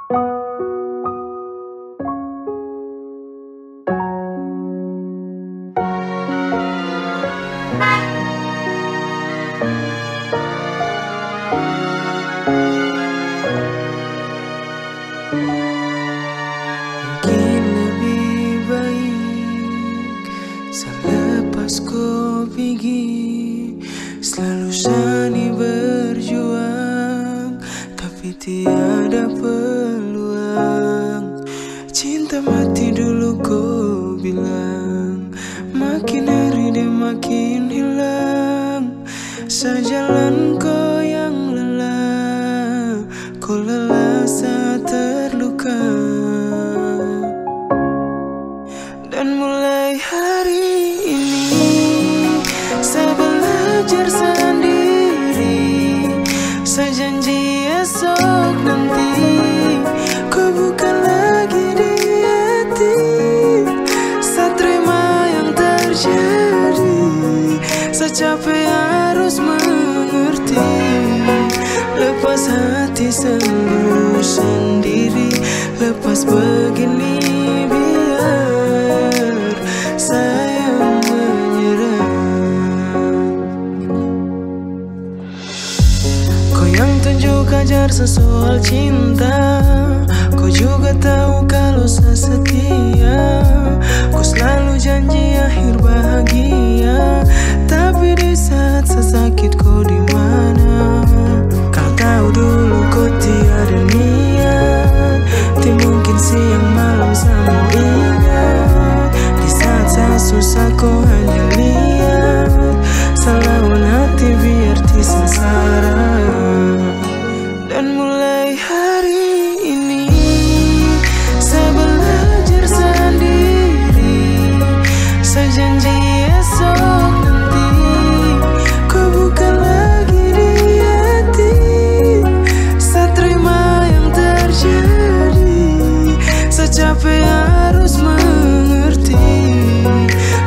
Mungkin lebih baik selepas kau pergi, selalu Sani berjuang, tapi tiada peluang. Cinta mati dulu kau bilang, makin hari dia makin hilang. Sejalan kau yang lelah, kau lelah saat terluka. Dan mulai hari ini saya belajar sendiri. Saya janji esok nanti kau bukan lagi di hati. Saya terima yang terjadi, saya capek harus mengerti. Lepas hati sembuh sendiri, lepas begini biar saya menyerah. Kau yang tunjuk ajar soal cinta, kau juga tahu kalau saya setia. Kau selalu janji akhir bahagia, tapi di saat saya sakit kau di mana? Kau tahu dulu kau tiada niat, mungkin siang malam sama ingat. Di saat saya susah kau hanya lihat, salawan hati biar di sengsara. Dan mulai hari ini saya belajar sendiri. Saya janji esok nanti kau bukan lagi di hati. Saya terima yang terjadi, saya capek harus mengerti.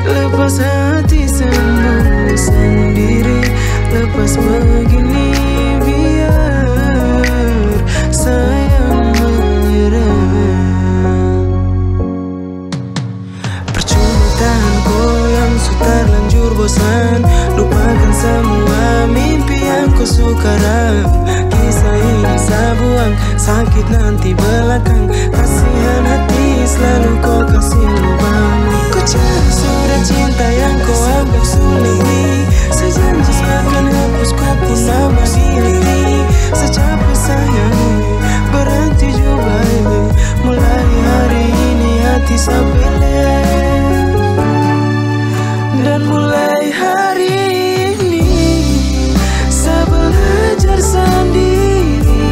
Lepas hati sembuh sendiri, lepas begini biar saya menyerah. Percuma tahan kau yang sudah terlanjur bosan, lupakan semua mimpi yang kau suka ram. Kisah ini saya buang, sakit nanti belakang. Kasihan hati selalu kau kasih lubang. Kau cari surat cinta yang kau anggap sulit. Saya janji akan hapus kau pun nama di hati. Saya capek sayang, berhenti juga ini. Mulai hari ini hati saya pilih. Dan mulai hari ini saya belajar sendiri.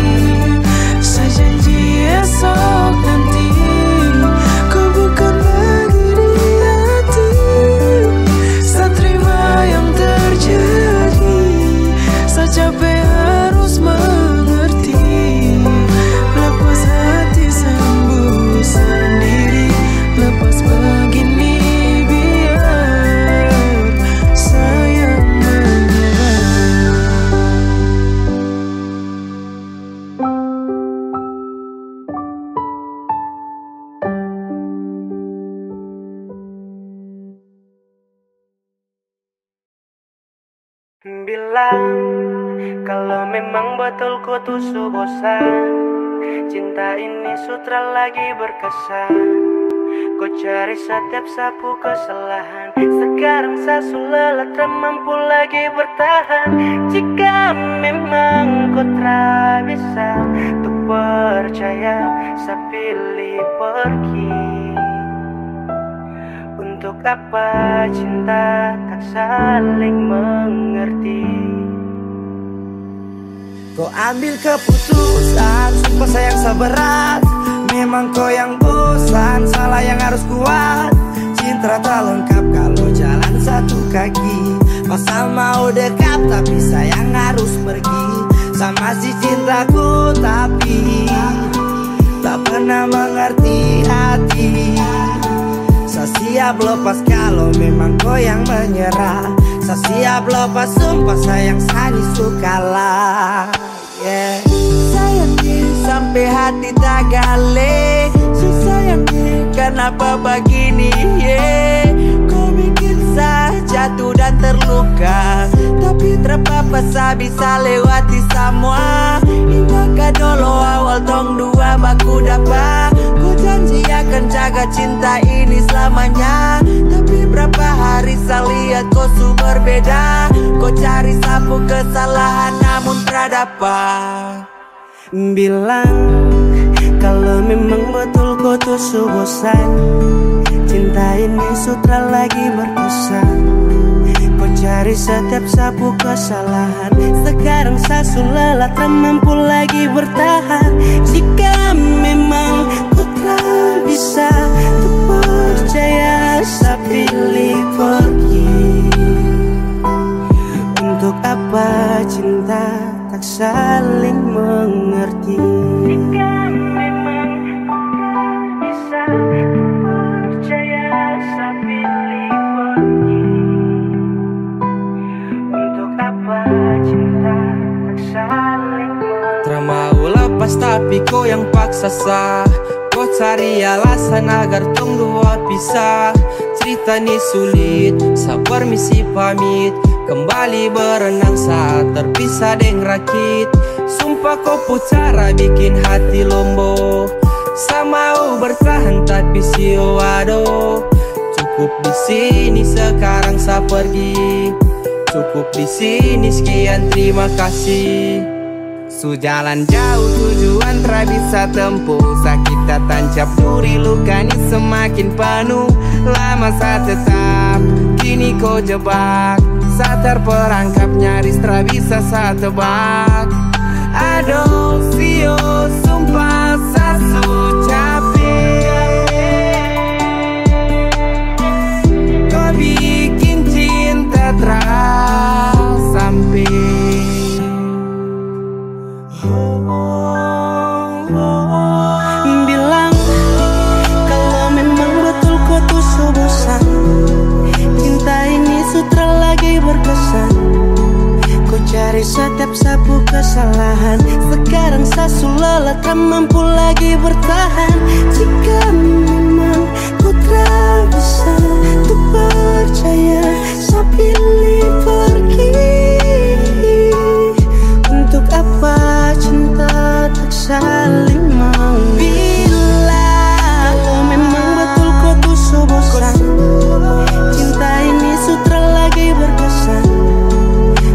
Saya janji esok nanti kau bukan lagi di hati. Saya terima yang terjadi, saya capek harus mengerti. Lepas hati sembuh sendiri, lepas begini biar saya menyerah. Bilang kalau memang betul ku tuh bosan, cinta ini sutra lagi berkesan. Kau cari setiap sapu kesalahan, sekarang saya sudah tak mampu lagi bertahan. Jika memang kau tak bisa untuk percaya, saya pilih pergi. Untuk apa cinta tak saling mengerti? Kau ambil keputusan, sumpah sayang seberat. Memang kau yang bosan, salah yang harus kuat. Cinta tak lengkap kalau jalan satu kaki. Masa mau dekat tapi sayang harus pergi. Sama si cintaku tapi tak pernah mengerti hati. Saya siap lepas kalau memang kau yang menyerah. Saya siap lepas sumpah sayang Sani sukalah. Yeah. Sayang diri sampai hati tak Ale, susah yang kenapa begini yeah. Kau bikin saya jatuh dan terluka, tapi terpaksa bisa lewati semua. Ingatkah dulu awal tong dua baku dapat. Ku janji akan jaga cinta ini selamanya, tapi berapa hari saya lihat kau su berbeda. Kau cari sapu kesalahan namun terdapat. Bilang kalau memang betul kau tuh su bosan, cinta ini sutra lagi berkesan. Kau cari setiap sapu kesalahan, sekarang saya su lelah tak mampu lagi bertahan. Jika memang kau tak bisa tuh percaya, saya pilih pergi. Untuk apa cinta tak saling mengerti? Jika memang kau bisa percaya, saya pilih pergi. Untuk apa cinta tak saling mengerti? Termau lepas tapi kau yang paksa sah. Kau cari alasan agar tong dua pisah. Cerita ni sulit, saya permisi pamit. Kembali berenang saat terpisah deng rakit. Sumpah kau pucara bikin hati lombo. Saya mau bertahan tapi sio aduh. Cukup di sini sekarang saya pergi. Cukup di sini sekian terima kasih. Sujalan jauh tujuan tak bisa tempuh. Sakit tak tancap duri luka ni semakin penuh. Lama saya tetap, kini kau jebak. Saya terperangkap nyaris tak bisa saya tebak. Aduh sio sumpah saya su capek. Kau bikin cinta terus sampai. Bilang kalau memang betul kau tuh su bosan, cinta ini sutra lagi berkesan. Kau cari setiap sapu kesalahan, sekarang saya su lelah tak mampu lagi bertahan. Jika memang kau tak bisa tuh percaya, saya pilih pergi. Untuk apa cinta tak saling mengerti? Bila kalau memang betul kau tuh su bosan, cinta ini sutra lagi berkesan.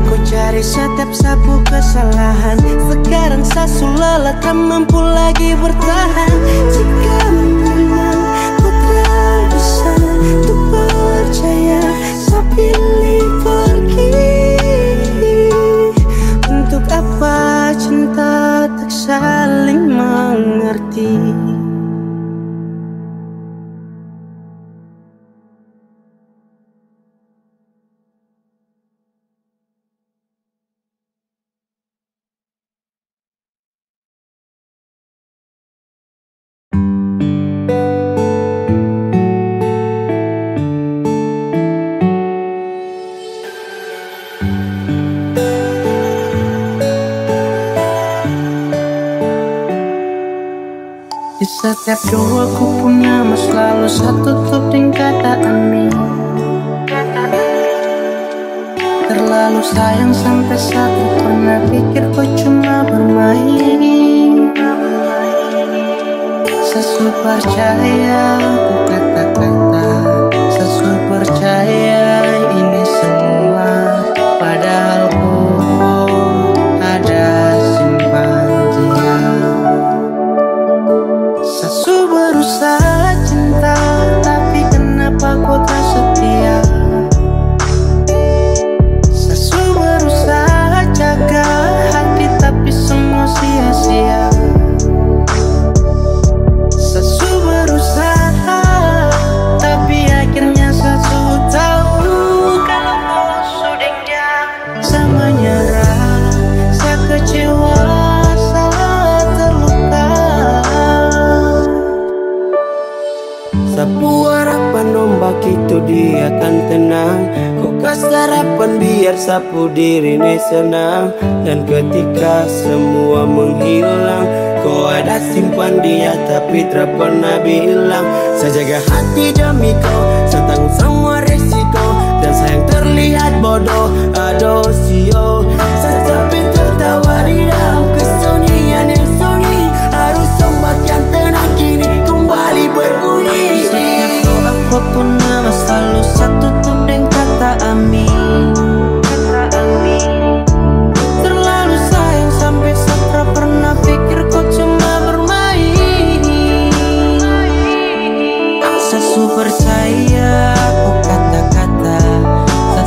Kau cari setiap sapu kesalahan, sekarang saya su lelah tak mampu lagi bertahan. Jika memang kau tak bisa tuh percaya, saya pilih pergi. Untuk apa cinta tak saling mengerti? Di setiap doa ku punya mas selalu satu tutup dengan kata amin. Terlalu sayang sampai satu pernah pikir kau cuma bermain. Sesu percaya ku kata-kata, sesu percaya ini semua. Padahal ku ada simpan dia. Sesu berusaha cinta, tapi kenapa kau tak setia? Sesu berusaha jaga hati, tapi semua sia-sia. Sesu berusaha, tapi akhirnya sesu tahu kalau kau sudah dia. Sama nyerah, saya kecewa, saya terluka. Sapu harapan ombak itu dia akan tenang. Kau kasih harapan biar sapu diri ini senang. Dan ketika semua menghilang, kau pada simpan dia tapi tak pernah bilang. Saya jaga hati demi kau, saya tanggung semua resiko, dan sayang terlihat bodoh. Aduh sio, saya tapi tertawa di dalam kesunyian yang sunyi. Harus ombak yang tenang kini kembali berbunyi. Setiap doa pun nama selalu satu tutup dengan kata amin. Terlalu sayang sampai saya pernah pikir kau cuma bermain. Saya percaya kau kata-kata,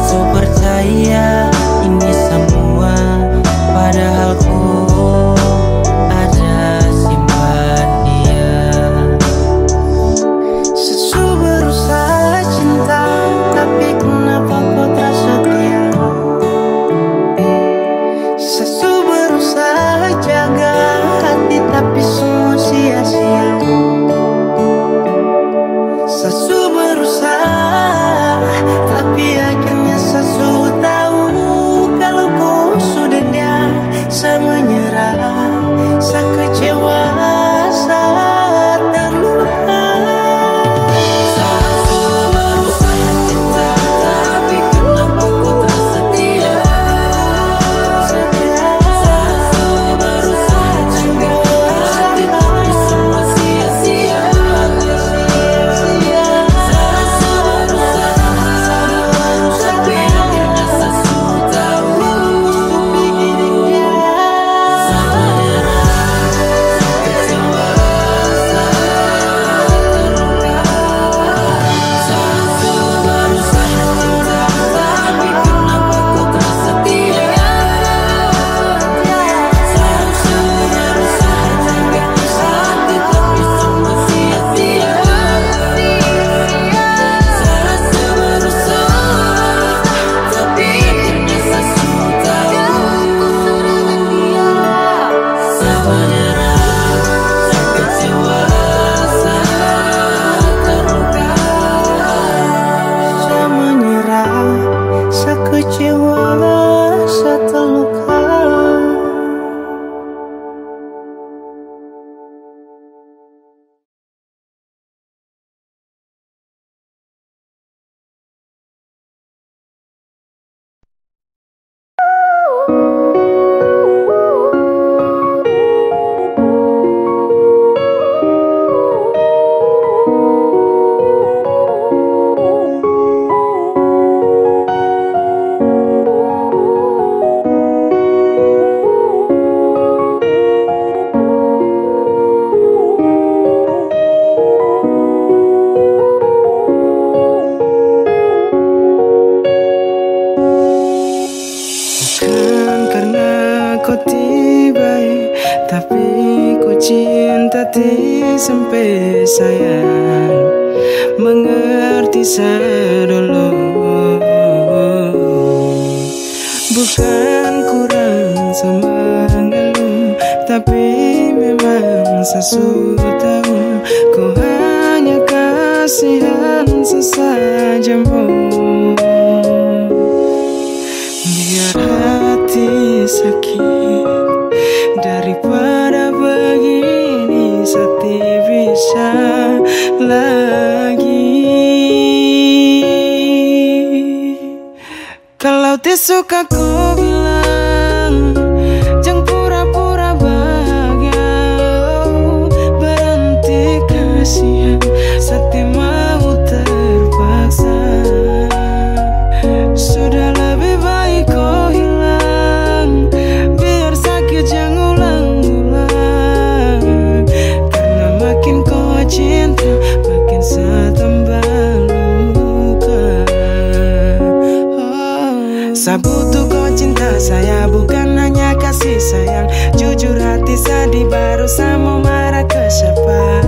saya percaya ini semua, padahal kau ada simpan dia. Saya berusaha cinta, tapi kenapa kau tak setia? Saya berusaha jaga hati, tapi semua sia-sia. Saya berusaha, tapi akhirnya saya tahu kalau kau sudah dia. Saya menyerah, saya kecewa, saya terluka. Saya berusaha cinta, tapi kenapa kau tak setia? Saya berusaha jaga hati, tapi semua sia-sia. Sampai sayang mengerti sedulu. Bukan kurang sama mengeluh, tapi memang sesuatu tahu kau hanya kasihan sesajamu. Biar hati sakit daripada begini, sati bisa lagi. Kalau suka ku bilang jangan pura-pura bahagia, berhenti kasihan sati mau terpaksa. Sudah lebih baik kau hilang, biar sakit jangan ulang-ulang. Karena makin kau cinta, makin saya tambah luka. Saya butuh kau cinta saya, bukan hanya kasih sayang. Jujur hati sedih, baru saya mau marah ke siapa.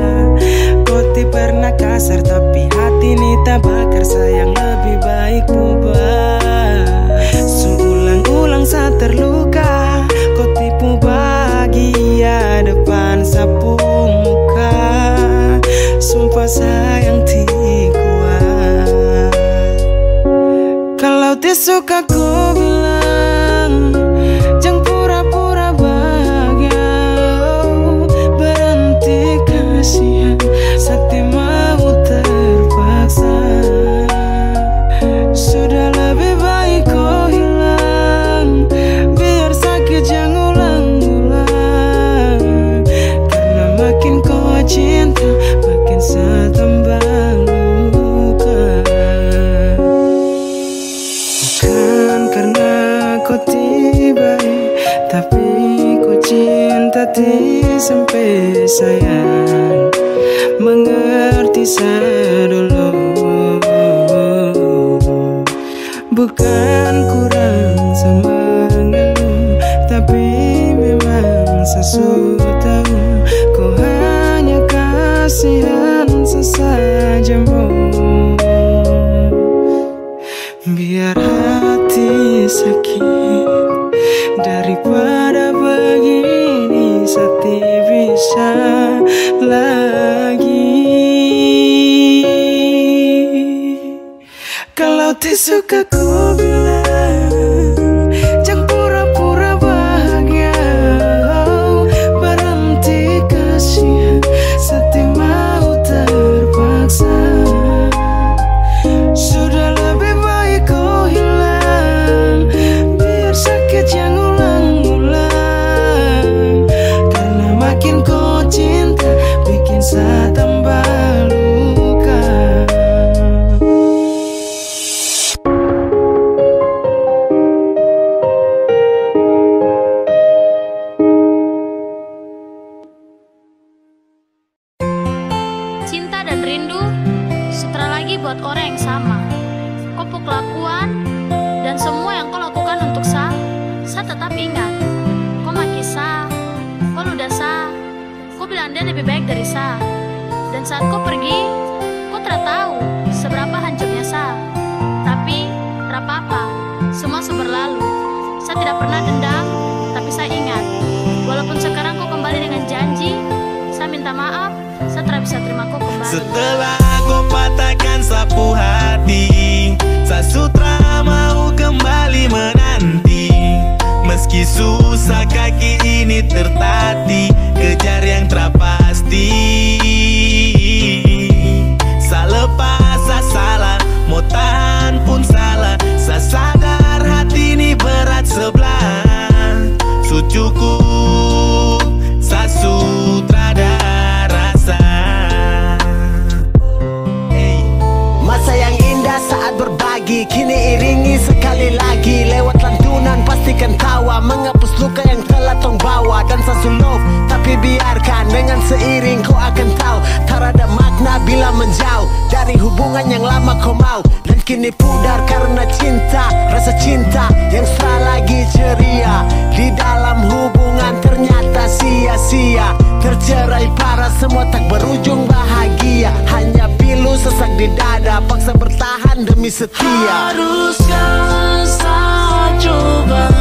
Kau tidak pernah kasar, tapi hati ini tak bakar. Sayang lebih baik ubah. Seulang-ulang saya terluka, kau tipu bahagia depan sapu muka. Sumpah sayang tidak kuat. Kalau tidak suka ku bilang jangan pura-pura bahagia, hati sampai sayang, mengerti saya dulu. Bukan kurang sama ngeluh, tapi memang sesuatu tahu kau hanya kasihan sesajamu. Biar hati sakit daripada begini, Sakti bisa lagi. Kalau tak suka ku bilang, jangan pura-pura bahagia. Berhenti kasihan, Sakti mau terpaksa. Sudah lebih baik kau hilang, biar sakit yang ulang-ulang. Karena makin kau cinta, bikin saya tambah luka. Cinta dan rindu setelah lagi buat orang yang sama. Kau kelakuan dan semua yang kau lakukan untuk saya tetap ingat. Kau maki saya, kau ludah saya, kau bilang dia lebih baik dari saya. Dan saat kau pergi, kau tidak tahu seberapa hancurnya saya. Tapi, tidak apa-apa, semua berlalu. Saya tidak pernah dendam, tapi saya ingat. Walaupun sekarang kau kembali dengan janji, saya minta maaf, saya tidak bisa terima kau kembali. Setelah kau patahkan sapu hati, saya sutra mau kembali menanti. Meski susah kaki ini tertatih, kejar yang terpasti. Saya lepas, saya salah, mau tahan pun salah. Saya sadar hati ini berat sebelah. Su cukup, saya sutradara rasa. Masa yang indah saat berbagi, kini iringi sekali lagi. Lewat lantunan pastikan tawa, menghapus luka yang telah tong bawa. Dan sasu love, tapi biarkan dengan seiring kau akan tahu. Tak ada makna bila menjauh dari hubungan yang lama kau mau. Dan kini pudar karena cinta, rasa cinta yang sekali lagi ceria. Di dalam hubungan ternyata sia-sia, tercerai parah, semua tak berujung bahagia. Hanya pilu sesak di dada, paksa bertahan demi setia. Haruskah saya coba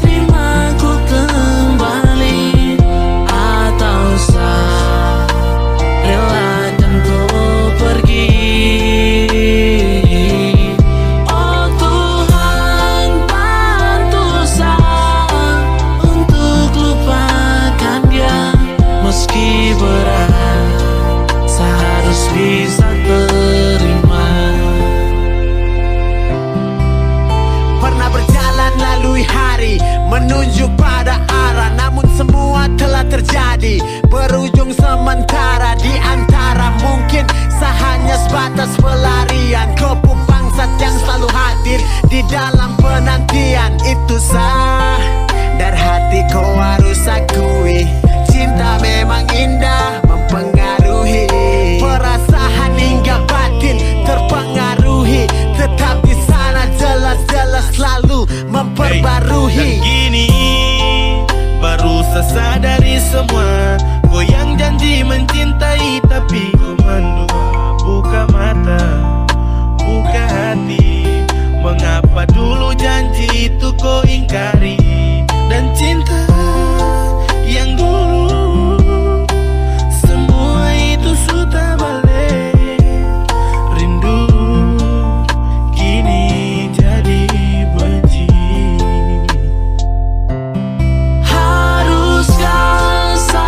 terima ku kembali, atau saya relakan kau pergi? Oh Tuhan, bantu saya untuk lupakan dia. Meski berat, saya harus bisa terima. Pernah berjalan lalui hari, menunjuk pada arah, namun semua telah terjadi, berujung sementara. Di antara mungkin hanya sebatas pelarian, kelompok bangsat yang selalu hadir di dalam penantian. Itu sah, dari hati kau harus akui, cinta memang indah, mempengaruhi perasaan hingga batin terpengaruhi. Tetap di sana jelas-jelas selalu memperbarui. Dan gini baru saya sadari semua, kau yang janji mencintai tapi kau mendua. Buka mata, buka hati, mengapa dulu janji itu kau ingkari? Dan cinta yang dulu, semua itu sudah balik. Rindu kini jadi benci. Haruskah saya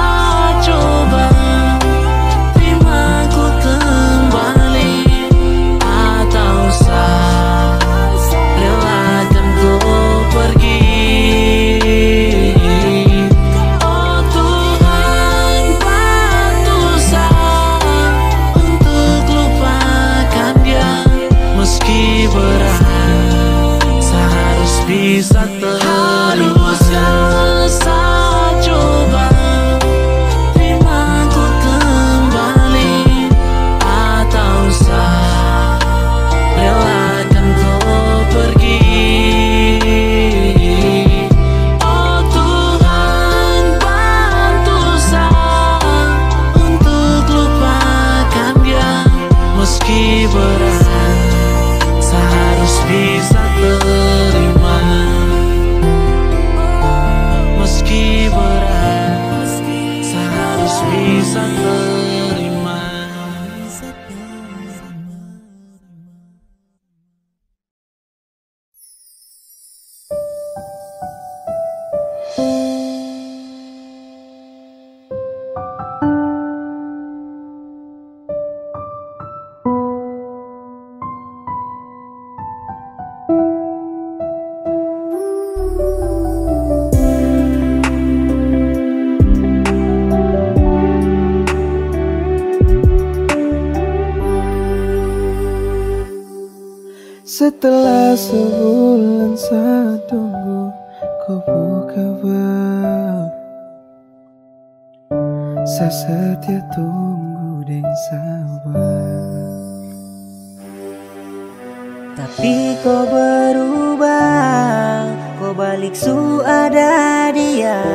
Setelah sebulan saya tunggu kau kabar. Saya setia tunggu dan sabar. Tapi kau berubah, kau balik su ada dia.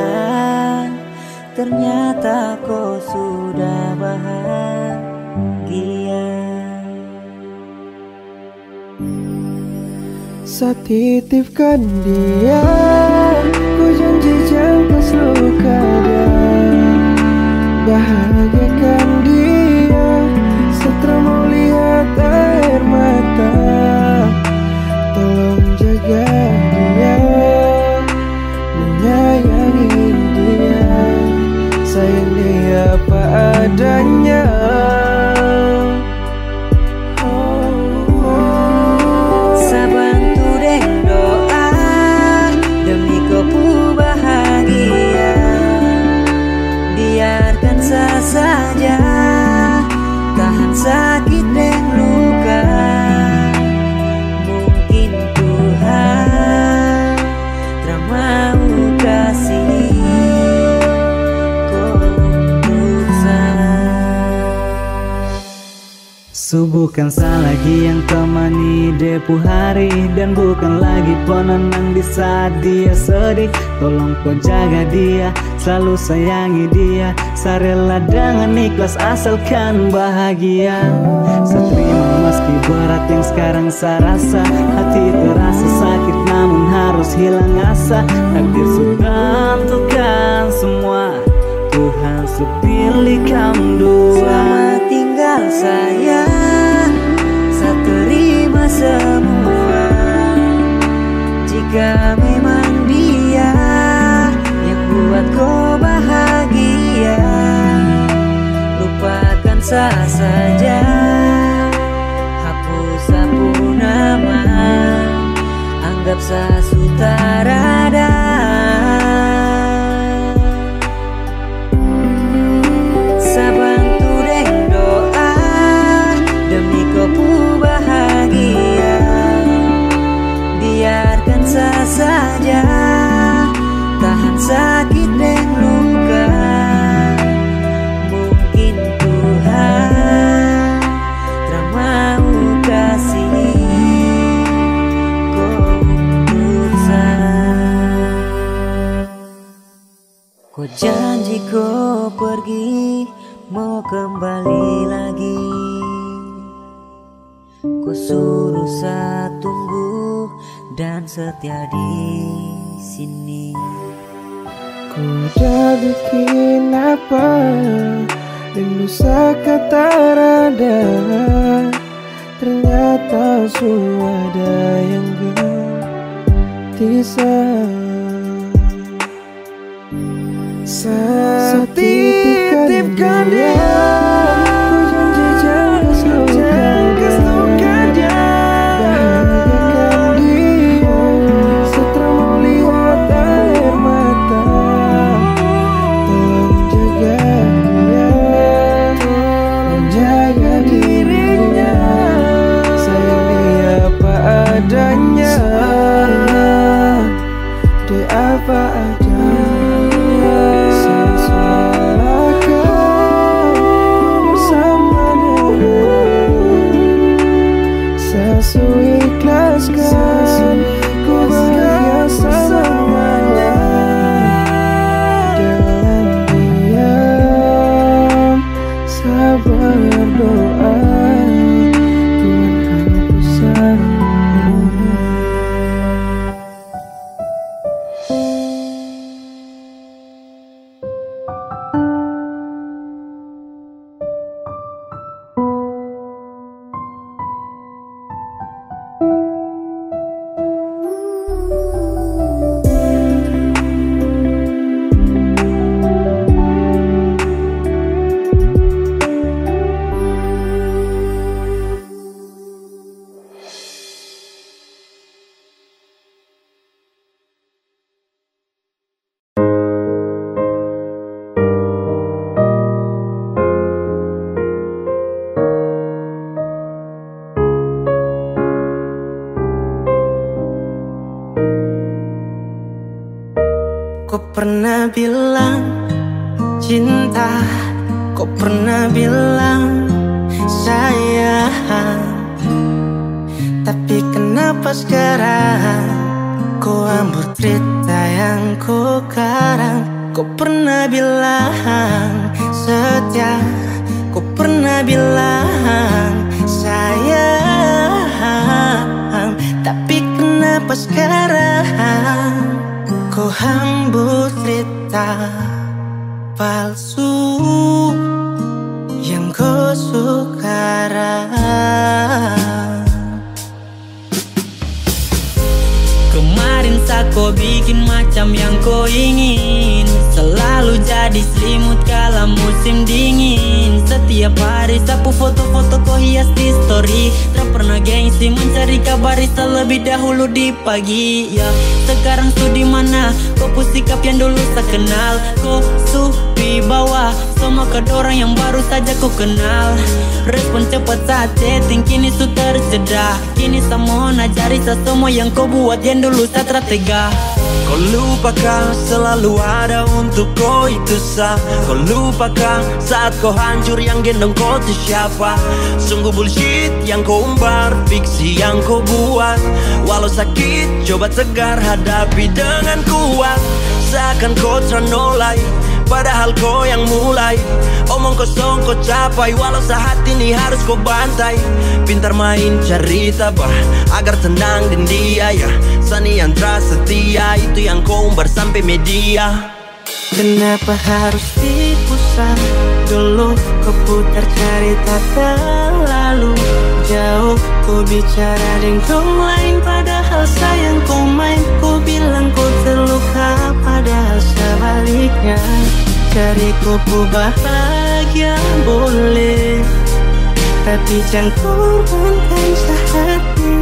Ternyata kau sudah bahagia. Saya titipkan dia, ku janji jangan luka dia. Bahagiakan dia, setelah mau lihat air mata. Tolong jaga dia, menyayangi dia, sayang dia apa adanya. Saja tahan sakit dan luka. Mungkin Tuhan tak mau kasih kau So bukan saya lagi yang temani depu hari, dan bukan lagi penenang di saat dia sedih. Tolong kau jaga dia, selalu sayangi dia. Saya rela dengan ikhlas asalkan bahagia. Saya terima meski berat yang sekarang saya rasa. Hati terasa sakit namun harus hilang asa. Takdir sudah tentukan semua, Tuhan sepilih kamu dua. Selamat tinggal sayang, saya terima semua. Jika memang dia yang buat kau bahagia, lupakan saya saja, hapus sapu nama, anggap saya sutarada. Saja tahan sakit dan luka. Mungkin Tuhan tak mau kasih kau Kau janji kau pergi, mau kembali lagi. Kau suruh saya tunggu dan setia di sini. Ku udah bikin apa, rindu sekata rada. Ternyata sudah yang gelisah. Saya titipkan dia, ku janji jangan luka dia. Bahagiakan dia, setelah mau lihat air mata. Tolong jaga dia, menjaga dirinya, sayang dia apa adanya. Dia apa adanya. bilang cinta, kau pernah bilang sayang. Tapi kenapa sekarang kau ambur cerita yang kau karang? Kau pernah bilang setia, kau pernah bilang sayang. Tapi kenapa sekarang kau hambur cerita palsu yang kau sekarang? Kemarin saat kau bikin macam yang kau ingin, selalu jadi selimut kala musim dingin. Setiap hari sapu foto-foto kau hias di story. Tak pernah gengsi mencari kabar terlebih dahulu di pagi. Ya, sekarang su di mana? Kau sikap yang dulu tak kenal. Kau su di bawah semua kedorang yang baru saja kau kenal. Respon cepat saat chatting kini su terjeda. Kini saya mohon ajari semua yang kau buat yang dulu saya tega. Kau lupakan selalu ada untuk kau itu sah. Kau lupakan saat kau hancur yang gendong kau itu siapa. Sungguh bullshit yang kau umbar, fiksi yang kau buat. Walau sakit coba tegar hadapi dengan kuat. Seakan kau ternolai padahal kau yang mulai. Omong kosong kau capai walau saat ini harus kau bantai. Pintar main cari tabah agar tenang dan dia ya. Sani yang terasa setia itu yang kau umbar sampai media. Kenapa harus dipusat dulu? Kau putar cerita terlalu jauh. Kau bicara dengan lain padahal sayang kau main. Kau bilang kau terluka padahal sebaliknya. Cari kau bahagia boleh, tapi jangan korbankan sehati.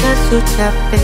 Sasu capek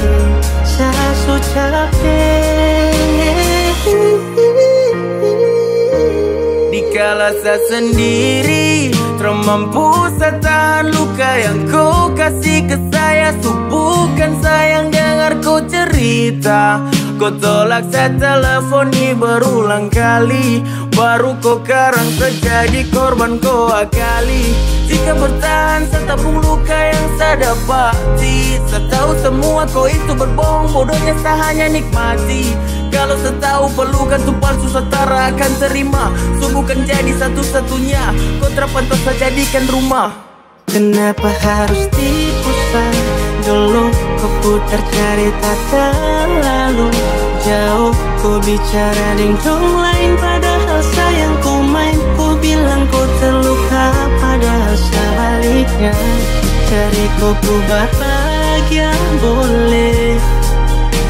Dikala saya sendiri termampu saya tahan luka yang kau kasih ke saya. Bukan sayang dengar kau cerita. Kau tolak saya telefoni berulang kali. Baru kau karang terjadi korban kau akali. Jika bertahan saya tabung luka yang saya dapati. Saya tahu semua kau itu berbohong, bodohnya saya hanya nikmati. Kalau saya tahu pelukan itu palsu saya tak akan terima. Sungguh kan jadi satu-satunya kontrapan saya jadikan rumah. Kenapa harus dipusat dulu? Kau putar cerita terlalu jauh. Kau bicara dengan lain padahal sayang kau main. Kau bilang kau terluka padahal sebaliknya. Cari kau bahagia boleh,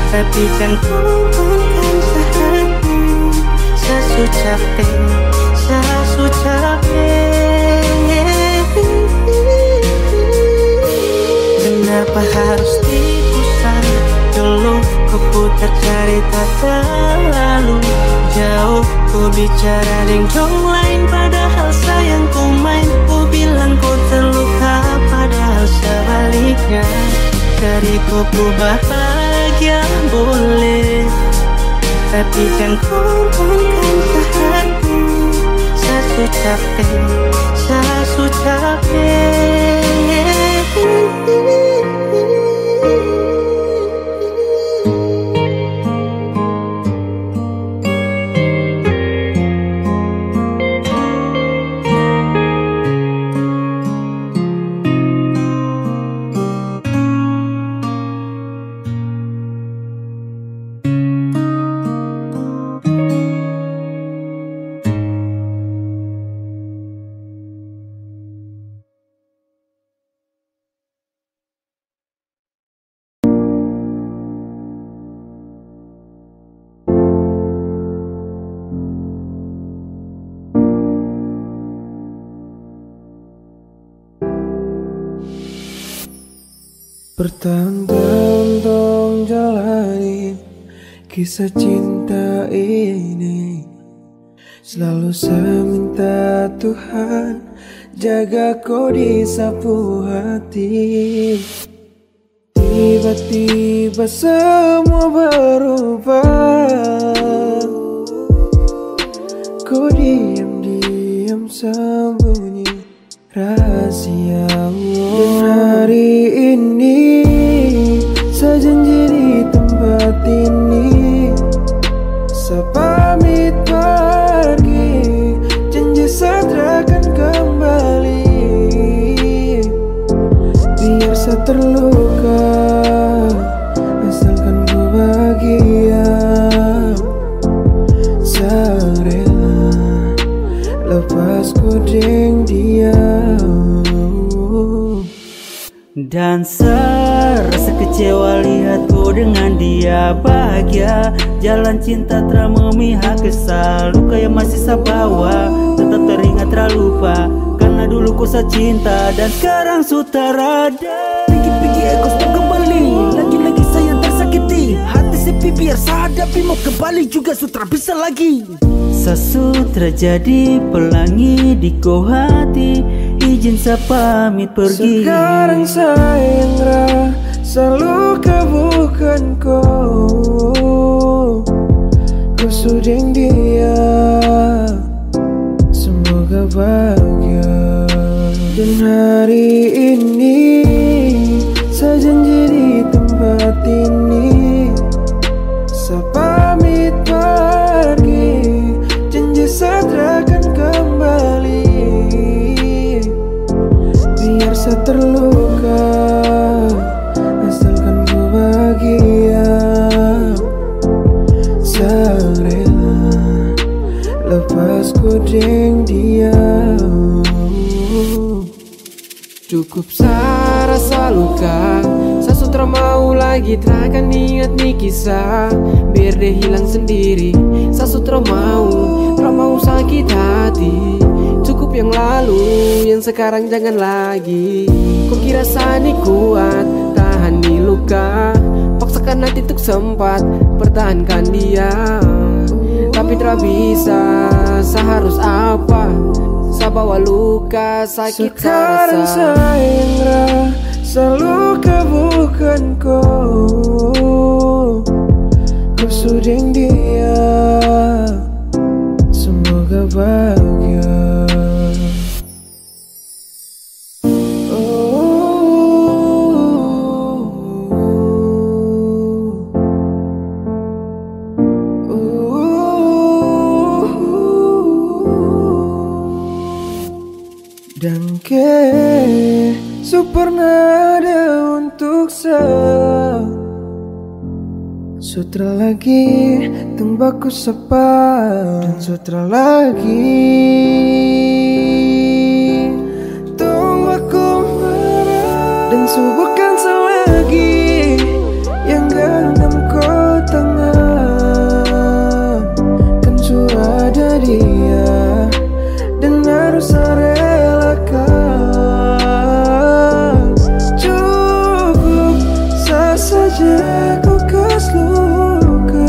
tapi jangan korbankan sehati. Sasu capek Kenapa harus dipusat dulu? Kau putar cerita terlalu jauh. Kau bicara dengan lain padahal sayang kau main. Kau bilang kau terluka padahal sebaliknya. Cari kau bahagia boleh, tapi jangan korbankan sehati. Sasu capek Bertahun-tahun dong jalani kisah cinta ini. Selalu saya minta Tuhan jaga kau di sapu hati. Tiba-tiba semua berubah. Ku diam-diam sembunyi rahasiamu. Dan hari ini saya janji di tempat ini, saya pamit pergi, janji saya akan kembali. Biar saya terluka, asalkan ku bahagia. Saya rela lepas kuding dia. Dan serasa kecewa lihat ku dengan dia bahagia. Jalan cinta telah memihak kesal, luka yang masih saya bawa tetap teringat terlupa. Karena dulu ku cinta dan sekarang sudah rada. Pergi-pergi aku sudah kembali, lagi-lagi saya tersakiti. Hati sepi biar saya hadapi, mau kembali juga sutra bisa lagi. Sesutra jadi pelangi di kau hati, izin saya pamit pergi. Sekarang sayang rasa luka bukan kau. Kau sudah dia, semoga bahagia. Dan hari ini saya janji di tempat ini, saya pamit pergi, janji saya akan kembali. Biar saya terluka, asalkan ku bahagia. Saya rela lepas kuding dia. Cukup saya rasa luka, saya sutra mau lagi terakan ingat nih kisah. Biar dia hilang sendiri, saya sutra mau sakit hati. Cukup yang lalu, yang sekarang jangan lagi. Kau kira saya nih kuat, tahan nih luka. Paksakan hati untuk sempat pertahankan dia, tapi tak bisa, saya harus apa? Saya bawa luka sakit. Sekarang sayang rasa luka bukan kau. Kau sudah dia, semoga bahagia. Dan ke pernah ada untuk saya. Sutra lagi tembakku sapa, dan sutra lagi tembakku marah. Dan subuhkan selagi yang genggam kau tangan. Kan sudah ada dia dan harus relakan. Cukup saja kau kas luka.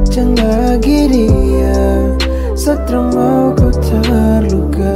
Jangan lagi dia, setra mau kau terluka.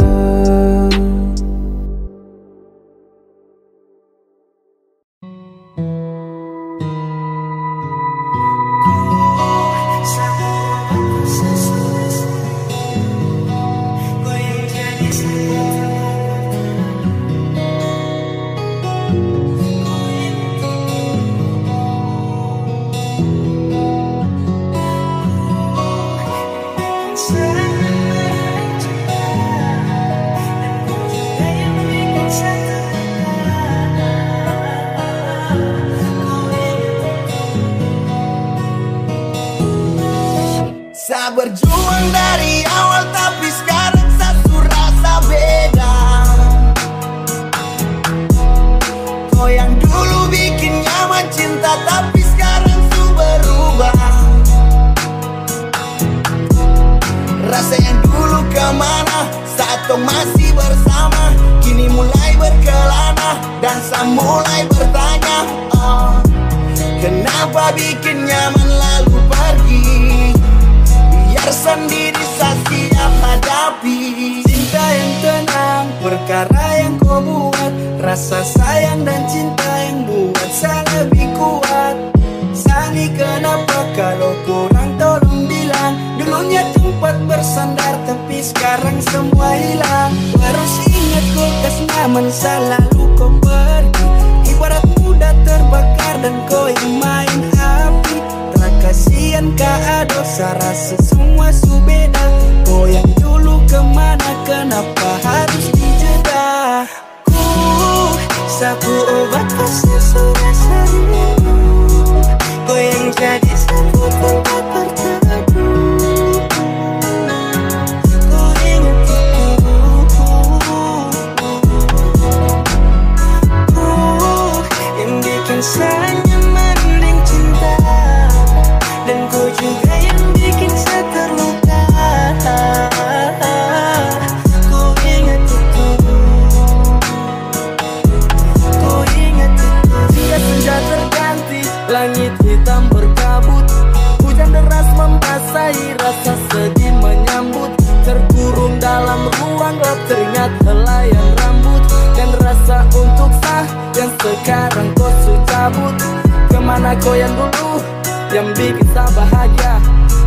Saya berjuang dari awal tapi sekarang saya rasa beda. Kau yang dulu bikin nyaman cinta tapi sekarang su berubah. Rasa yang dulu kemana saat kau masih bersama, kini mulai berkelana dan saya mulai bertanya, kenapa bikin nyaman lalu pergi? Biar sendiri saya siap hadapi. Cinta yang tenang, perkara yang kau buat. Rasa sayang dan cinta yang buat saya lebih kuat. Sani kenapa kalau kurang tolong bilang. Dulunya bersandar tapi sekarang semua hilang. Harus ingat kau kasih masa lalu kau pergi. Ibarat muda terbakar dan kau yang main api. Kasihan ka dosa rasa semua subeda. Kau yang dulu kemana kenapa harus dijeda. Ku sapu obat kesesu rasa rindu. Kau yang jadi sapu tempat berteduh. Kau ingat ku yang bikin saya mending cinta. Dan kau juga yang bikin saya terluka. Kau ingat itu. Kau ingat itu. Jika senja terganti, langit hitam berkabut, hujan deras membasahi rasa sedih menyambut. Terkurung dalam ruang gelap teringat helaian rambut. Dan rasa untuk sah yang sekarang kau cabut. Kemana kau yang dulu yang bikin saya bahagia?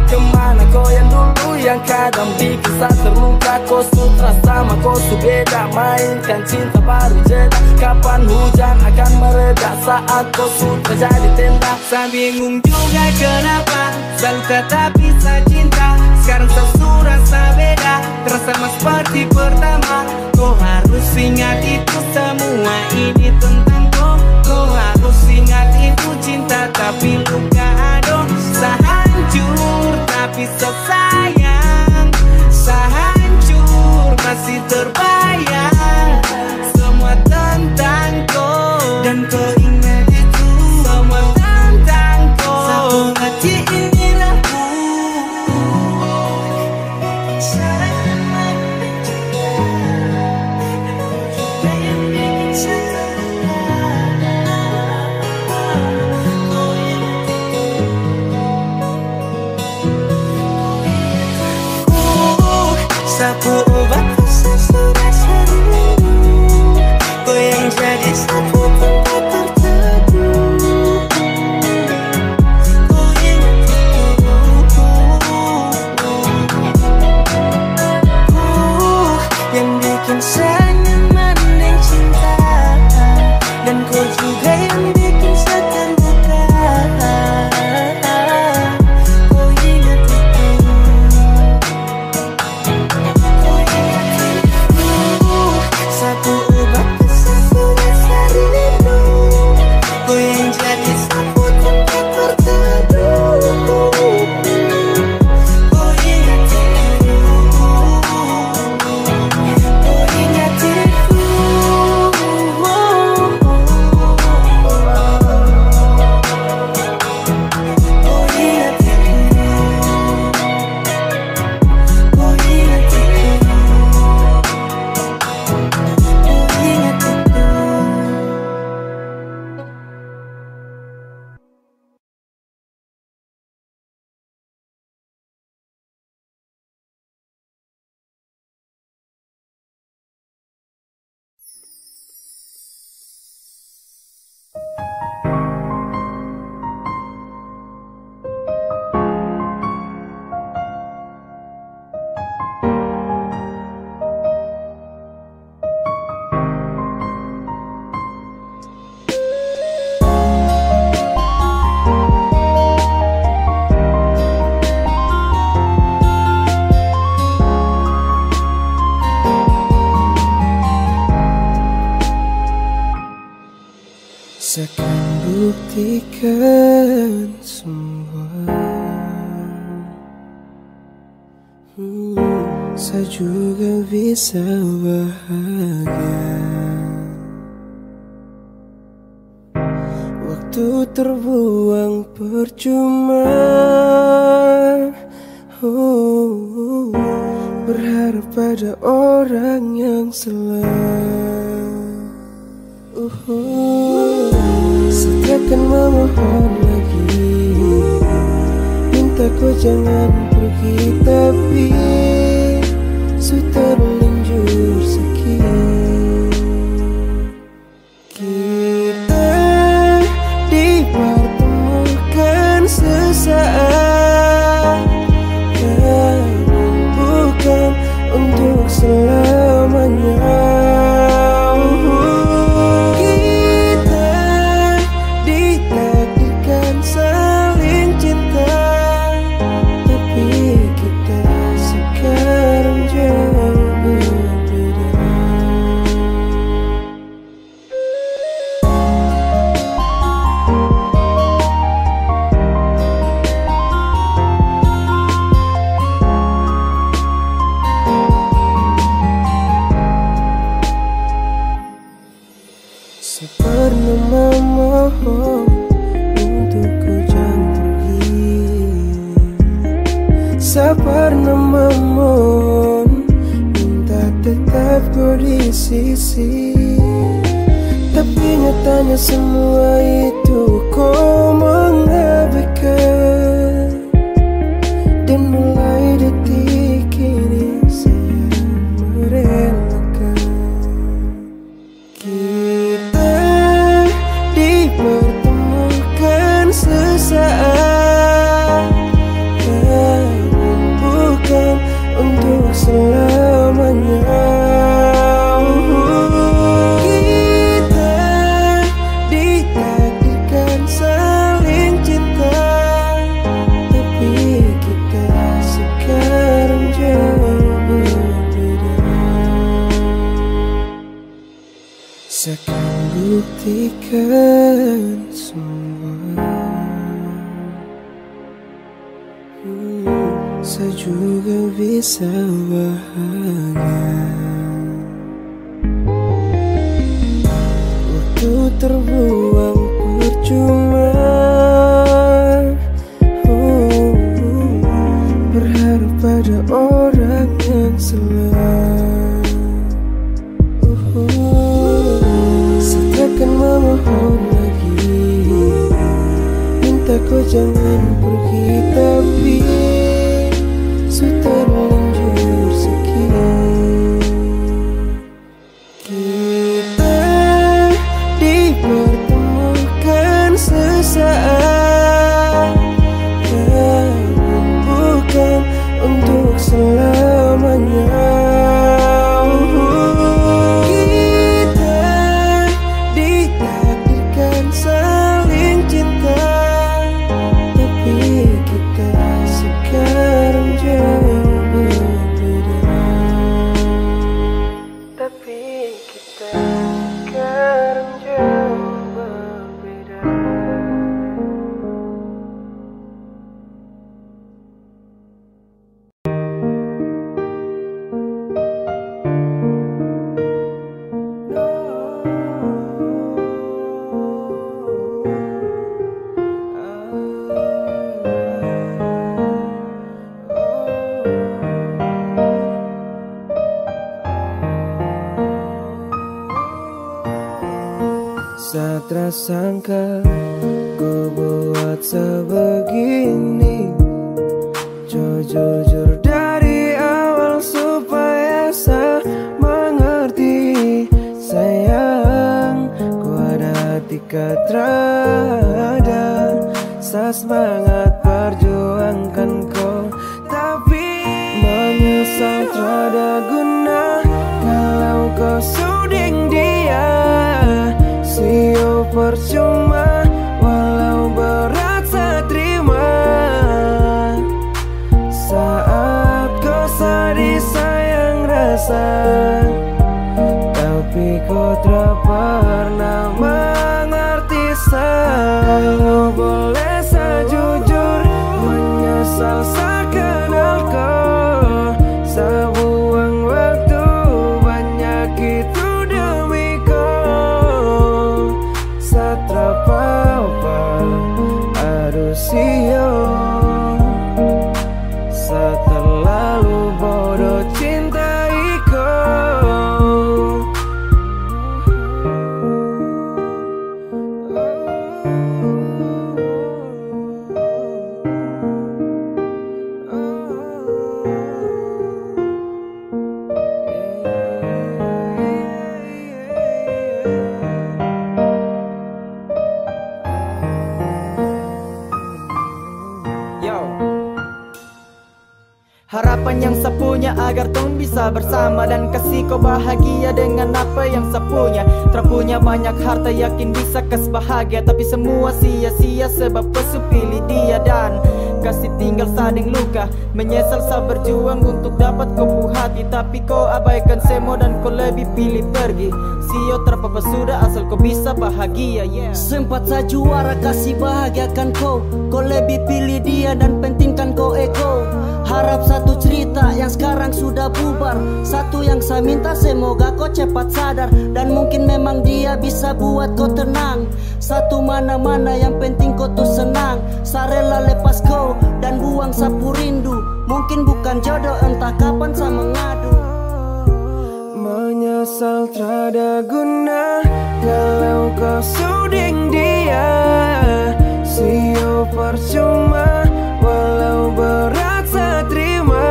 Kemana kau yang dulu yang kadang bikin saya terluka? Kau sutra sama kau beda, mainkan cinta baru jeda. Kapan hujan akan mereda saat kau sutra jadi tenda? Saya bingung juga kenapa selalu kata bisa cinta. Sekarang saya surasa beda, terasa sama seperti pertama. Kau harus ingat itu semua ini tentang kau. Kau harus ingat itu cinta tapi luka. Sehancur tapi sesayang, sehancur masih terbayang semua tentang kau. Dan kau ingat itu semua tentang kau. Satu hati inilah ku. Sayang mencinta. Dan kau juga yang bikin saya terluka. Kau ingat sapu obat kesesu rasa rindu. Kau yang jadi sapu tempat terteduh. Kau ingat itu. Yang bikin saya mending cinta. Dan kau juga yang bikin saya terluka. Kau ingat itu. Sapu obat kesesu rasa rindu. Kau yang jadi sapu tempat berteduh. Kau ingat itu. Kau ingat itu. Kau ingat itu. Kau ingat itu. Seakan buktikan semua. Saya juga bisa bahagia. Waktu terbuang percuma. Berharap pada orang yang salah. Setiapkan memohon lagi, minta kau jangan pergi, tapi sudah terlanjur sakit. Kita dipertemukan sesaat, namun bisa pernah memohon, minta tetap kau di sisi. Tapi nyatanya semua itu kau mengabaikan. Dan mulai detik ini saya merelakan kita dipertemukan sesaat, namun bukan untuk selamanya. Kita ditakdirkan saling cinta, tapi kita sekarang jauh berbeda. Seakan buktikan semua, saya juga bisa bahagia. Waktu terbuang percuma, berharap pada orang yang salah. Saya takkan memohon lagi, minta kau jangan pergi, tapi sudah terlanjur sekian. Kita dipertemukan sesaat, namun bukan untuk selamanya. Kita ditakdirkan saling cinta, tapi kita sekarang jauh berbeda. Tapi kita sekarang jauh berbeda. Saat rasangka ku buat sebegini, jujur dari awal supaya saya mengerti. Sayang, ku ada tiket rada, saya semangat perjuangkan kau, tapi menyesal tiada guna kalau kau suding dia. Sio percuma walau berat saya terima. Saat kau sedih sayang rasa, tapi kau tak pernah mengerti. Kalau boleh saya jujur, menyesal saya kenal kau. Saya buang waktu banyak itu demi kau. Saya tak apa-apa, aduh sio, saya terlalu bodoh cintai kau. Harapan yang saya punya agar tong bisa bersama, dan kasih kau bahagia dengan apa yang saya punya. Terpunya banyak harta yakin bisa kas bahagia, tapi semua sia-sia sebab kau pilih dia dan kasih tinggal sading luka. Menyesal saya berjuang untuk dapat kau hati, tapi kau abaikan semua dan kau lebih pilih pergi. Sio terpapa sudah asal kau bisa bahagia, yeah. Sempat saya juara kasih bahagiakan kau, kau lebih pilih dia dan pentingkan kau ego. Harap satu cerita yang sekarang sudah bubar, satu yang saya minta semoga kau cepat sadar, dan mungkin memang dia bisa buat kau tenang. Satu mana-mana yang penting kau tuh senang. Saya rela lepas kau dan buang sapu rindu. Mungkin bukan jodoh, entah kapan saya mengadu. Menyesal trada guna kalau kau suding dia. Sio percuma walau berat saya terima.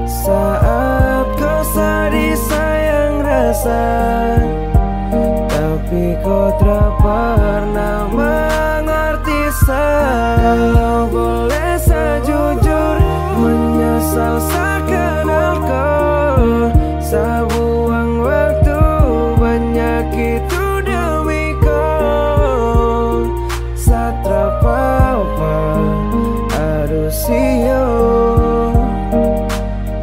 Saat kau sedih sayang rasa, tapi kau tak pernah mengerti saya. Kalau boleh saya jujur, menyesal saya kenal kau. Saya buang waktu banyak itu demi kau. Saya tak apa-apa, aduh sio.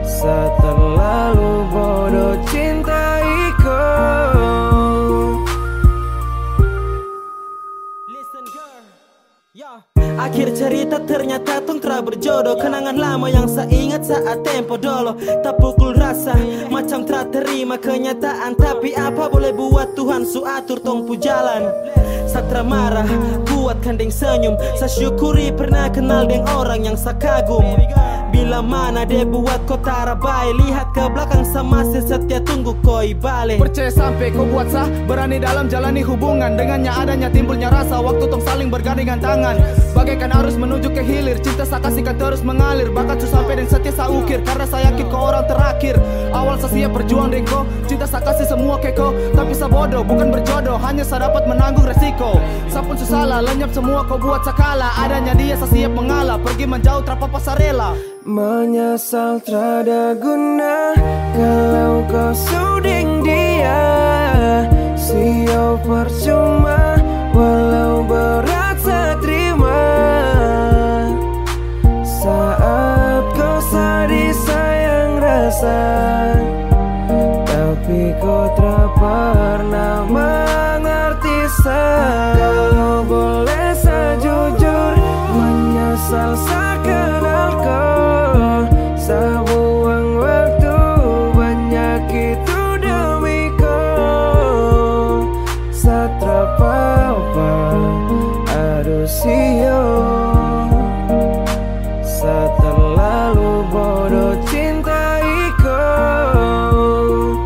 Saya terlalu bodoh cintai kau. Listen girl, yeah. Akhir cerita ternyata tung tra berjodoh. Kenangan lama yang saya ingat saat tempo dolo. Tak pukul rasa macam tra terima kenyataan. Tapi apa boleh buat, Tuhan su atur tong pu jalan. Satra marah buat kandeng senyum. Saya syukuri pernah kenal deng orang yang saya kagum. Bila mana dia buat kau tarabai, lihat ke belakang sama setia tunggu koi balik. Percaya sampai kau buat sah, berani dalam jalani hubungan. Dengannya adanya timbulnya rasa, waktu tong saling bergandengan tangan. Bagaikan arus menuju ke hilir, cinta saya kasihkan terus mengalir. Bahkan su sampai dan setia saya ukir, karena saya yakin kau orang terakhir. Awal saya siap berjuang deng kau, cinta saya kasih semua ke kau. Tapi saya bodoh, bukan berjodoh, hanya saya dapat menanggung resiko. Saya pun su salah, lenyap semua kau buat saya kalah. Adanya dia saya siap mengalah, pergi menjauh tak apa-apa saya rela. Menyesal trada guna kalau kau suding dia. Sio percuma walau berat saya terima. Saat kau sedih sayang rasa, tapi kau tak pernah mengerti saya. Kalau boleh saya jujur, menyesal saya kenal kau. Saya buang waktu banyak itu demi kau. Saya tak apa-apa, aduh sio. Saya terlalu bodoh cintai kau.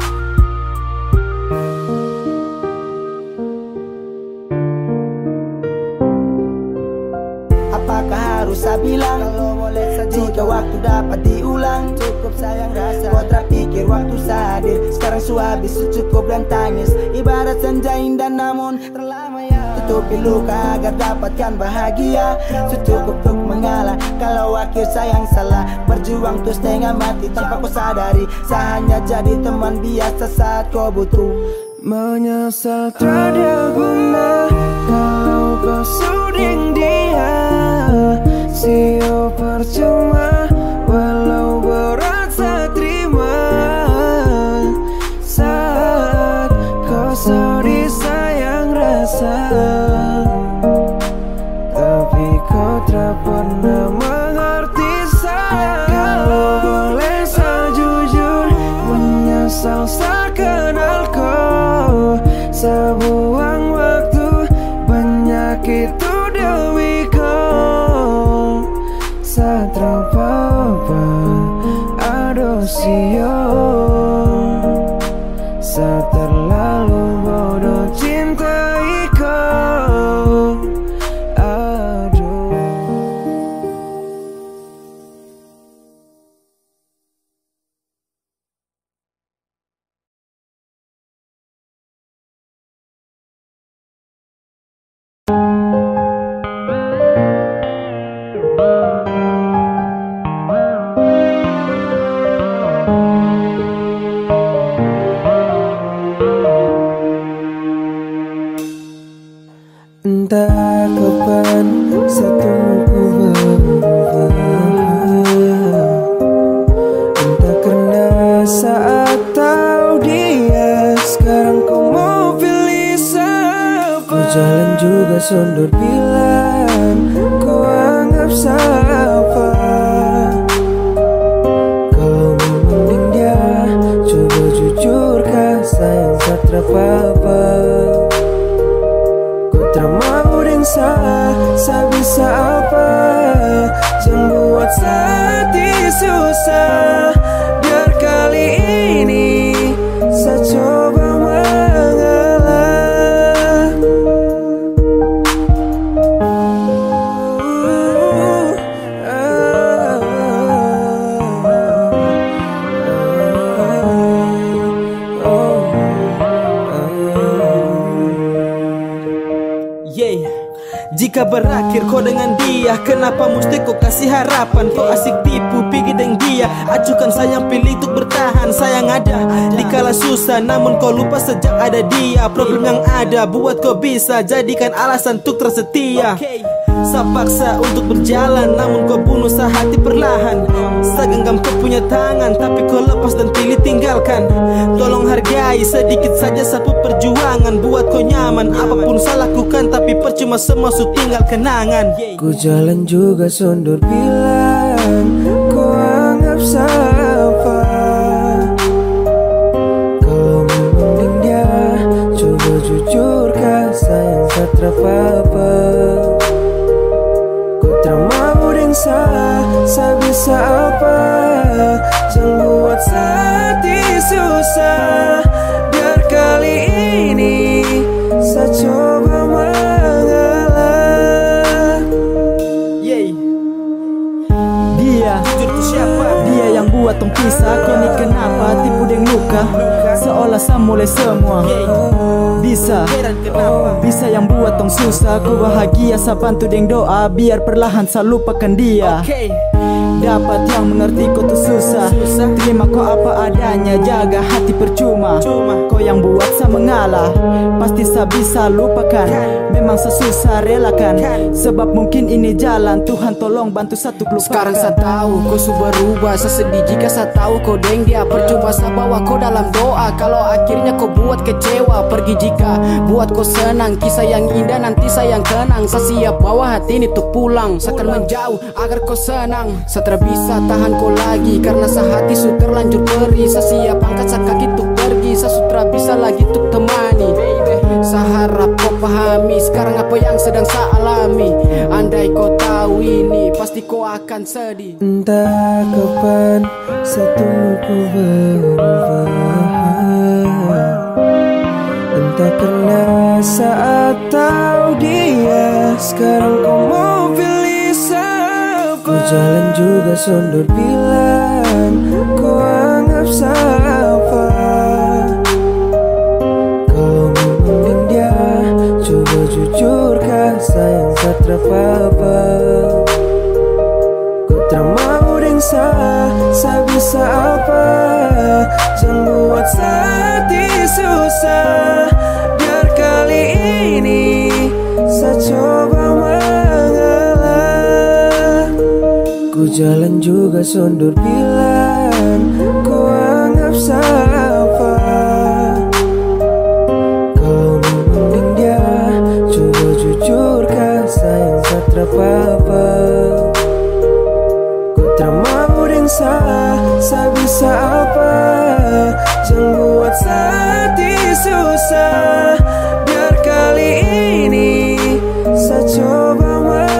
Apakah harus saya bilang? Jika waktu dapat diulang, cukup sayang rasa. Kau terpikir waktu sadir, sekarang su habis, su cukup dan tangis. Ibarat senja indah namun terlama ya. Tutupi luka agar dapatkan bahagia. Su cukup untuk mengalah kalau akhir sayang salah. Berjuang tuh setengah mati tanpa kau sadari. Saya hanya jadi teman biasa saat kau butuh. Menyesal tiada guna kalau kau suding dia. Sio percuma walau berat saya terima. Saat kau sedih sayang rasa, tapi kau tak pernah mengerti saya. Kalau boleh saya jujur, menyesal saya kenal kau. Saya buang waktu banyak itu demi kau. Saya tak apa-apa, aduh sio. Saya terlalu bodoh cintai kau. Aduh. Entah kapan satuku berubah. Entah karena saat tahu dia, sekarang kau mau pilih siapa. Ku jalan juga sundur bilang, kau anggap siapa. Kalau memandang dia, coba jujurkah sayang satra apa. Mau dan saya bisa apa, jangan buat saya susah. Biar kali ini saya coba mengalah. Jika berakhir kau dengan dia, kenapa mesti kau kasih harapan? Kau asik tipu, pergi dengan dia. Acukan sayang, pilih untuk bertahan. Sayang ada di kala susah, namun kau lupa sejak ada dia. Problem yang ada buat kau bisa jadikan alasan untuk tersetia. Saya paksa untuk berjalan, namun kau bunuh sehati perlahan. Saya genggam kau punya tangan, tapi kau lepas dan pilih tinggalkan. Tolong hargai sedikit saja satu perjuangan, buat kau nyaman. Apapun saya lakukan, tapi percuma semua su tinggal kenangan. Ku jalan juga sondur bilang, kau anggap sampah. Kalau memang dia, coba jujurkan sayang satra apa. Saya bisa apa? Jangan buat hati susah. Biar kali ini saya coba mengalah. Dia, jujur itu siapa? Dia yang buat tong pisah. Kau ni kenapa tipu deng luka? Seolah saya mulai semua. Bisa yang buat tong susah. Ku bahagia saya bantu deng doa, biar perlahan saya lupakan dia. Dapat yang mengerti kau tuh susah. Terima kau apa adanya, jaga hati percuma. Kau yang buat saya mengalah, pasti saya bisa lupakan. Memang saya susah relakan, sebab mungkin ini jalan. Tuhan tolong bantu satu lupakan. Sekarang saya tahu kau su berubah. Saya sedih jika saya tahu kau deng dia. Percuma saya bawa kau dalam doa. Kalau akhirnya kau buat kecewa, pergi jika buat kau senang. Kisah yang indah nanti saya yang kenang. Saya siap bawa hati ini untuk pulang. Saya akan menjauh agar kau senang. Saya bisa tahan kau lagi, karena sehati su terlanjur perih. Saya siap angkat saya kaki untuk pergi. Saya sutra bisa lagi untuk temani. Saya harap kau pahami sekarang apa yang sedang saya alami. Andai kau tahu ini, pasti kau akan sedih. Entah kapan saya tunggu ku berubah. Entah karena saat tahu dia, sekarang kau mau pilih siapa? Ku jalan juga sondur bilang, kau anggap siapa? Kalau memang dia, coba jujurkan sayang satra apa. Ku termau deng saya bisa apa? Jangan buat hati susah. Biar kali ini saya coba mengalah. Ku jalan juga sondur bilang, kau anggap siapa? Kalau memang dia, coba jujurkan sayang satra apa. Ku termau deng saya bisa apa? Jangan buat hati susah. Biar kali ini saya coba mengalah.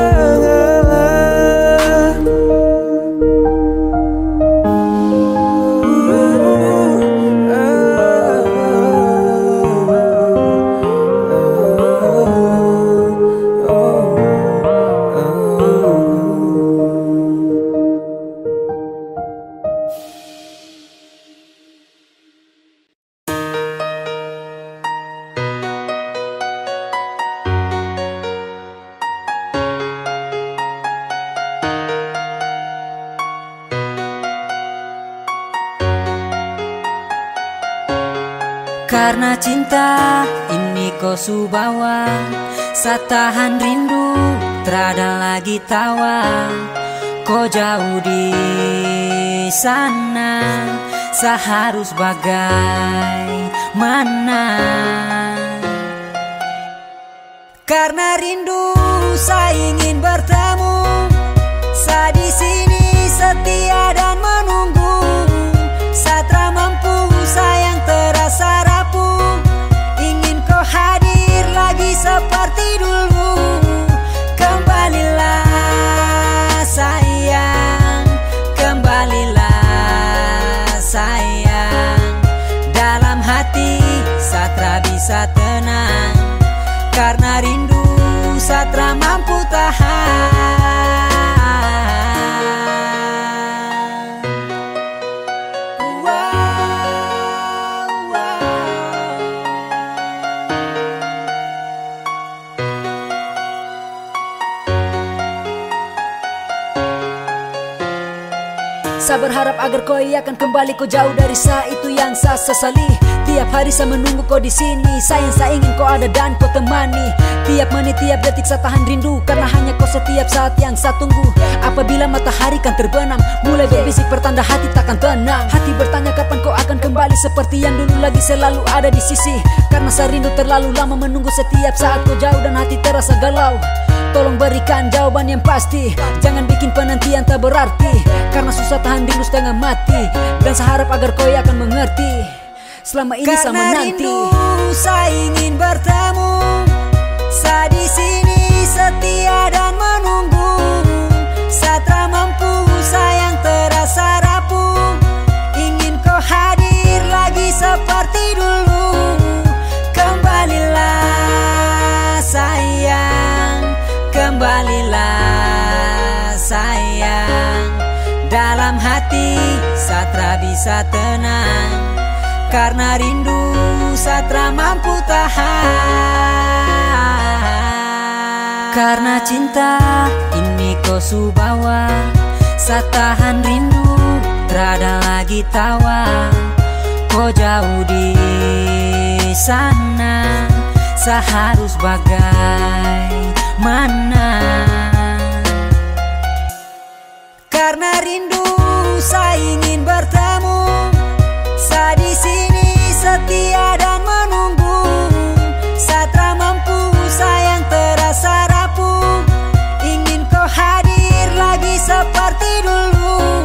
Karena cinta ini kau su bawa, saya tahan rindu, terada lagi tawa. Kau jauh di sana, saya harus bagaimana? Karena rindu saya ingin bertemu, saya di sini setia dan menunggu. Saya tak mampu, sayang terasa rapuh, ingin kau hadir lagi seperti dulu. Kembalilah sayang, kembali bisa tenang, karena rindu satra mampu tahan. Saya berharap agar kau akan kembali, kau jauh dari saya, itu yang saya sesali. Tiap hari saya menunggu kau di sini, sayang saya ingin kau ada dan kau temani. Tiap menit, tiap detik saya tahan rindu, karena hanya kau setiap saat yang saya tunggu. Apabila matahari kan terbenam, mulai berbisik pertanda hati takkan tenang. Hati bertanya kapan kau akan kembali, seperti yang dulu lagi selalu ada di sisi. Karena saya rindu terlalu lama menunggu, setiap saat kau jauh dan hati terasa galau. Tolong berikan jawaban yang pasti, jangan bikin penantian tak berarti, karena susah tahan rindu setengah mati. Dan saya harap agar kau akan mengerti, selama ini saya menanti. Karena rindu saya ingin bertemu, saya di sini setia dan menunggu. Satra mampu sayang terasa rapuh, ingin kau hadir lagi seperti dulu. Kembalilah sayang, kembalilah sayang. Dalam hati satra bisa tenang, karena rindu satra mampu tahan. Karena cinta ini kau subawa, saya tahan rindu, terada lagi tawa. Kau jauh di sana, saya harus bagaimana? Karena rindu saya ingin bertemu, saya di sini setia dan menunggu. Satra mampu sayang terasa rapuh, ingin kau hadir lagi seperti dulu.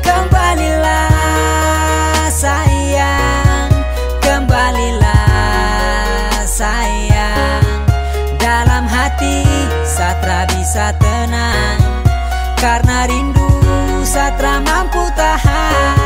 Kembalilah sayang, kembalilah sayang. Dalam hati satra bisa tenang, karena rindu satra mampu tahan.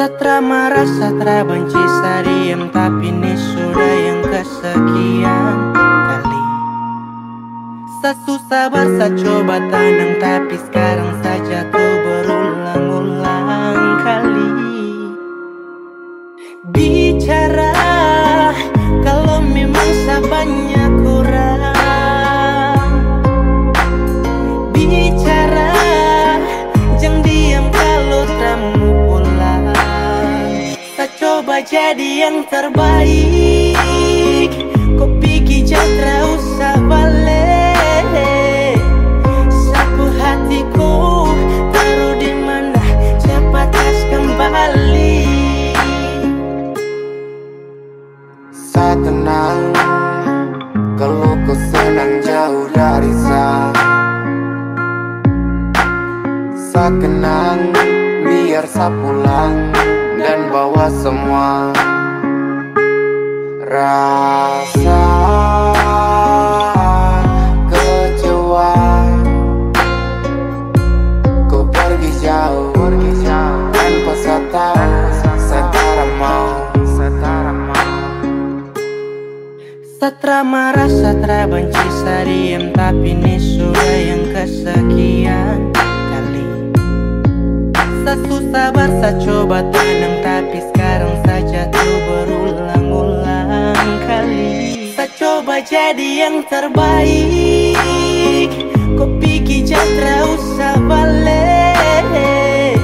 Satra marah, satra benci, saya diam, tapi ini sudah yang kesekian kali. Saya susah sabar, saya coba tenang, tapi sekarang saja tuh berulang-ulang kali. Bicara kalau memang sabarnya kurang. Bicara jangan diam kalau kamu pulang. Saya coba jadi yang terbaik, kau pikir jangan usah balik. Sapu hatiku taruh di mana, cepat kas kembali. Saya tenang kalau kau senang jauh dari saya. Saya kenang biar saya pulang dan bawa semua rasa kecewa. Kau pergi jauh tanpa saya tahu, saya tak mau. Satra marah, satra benci, saya diam, tapi ini sudah yang kesekian kali. Saya susah sabar, saya coba tenang, tapi sekarang saja tuh berulang-ulang kali. Saya coba jadi yang terbaik, kau pikir jangan usah balik.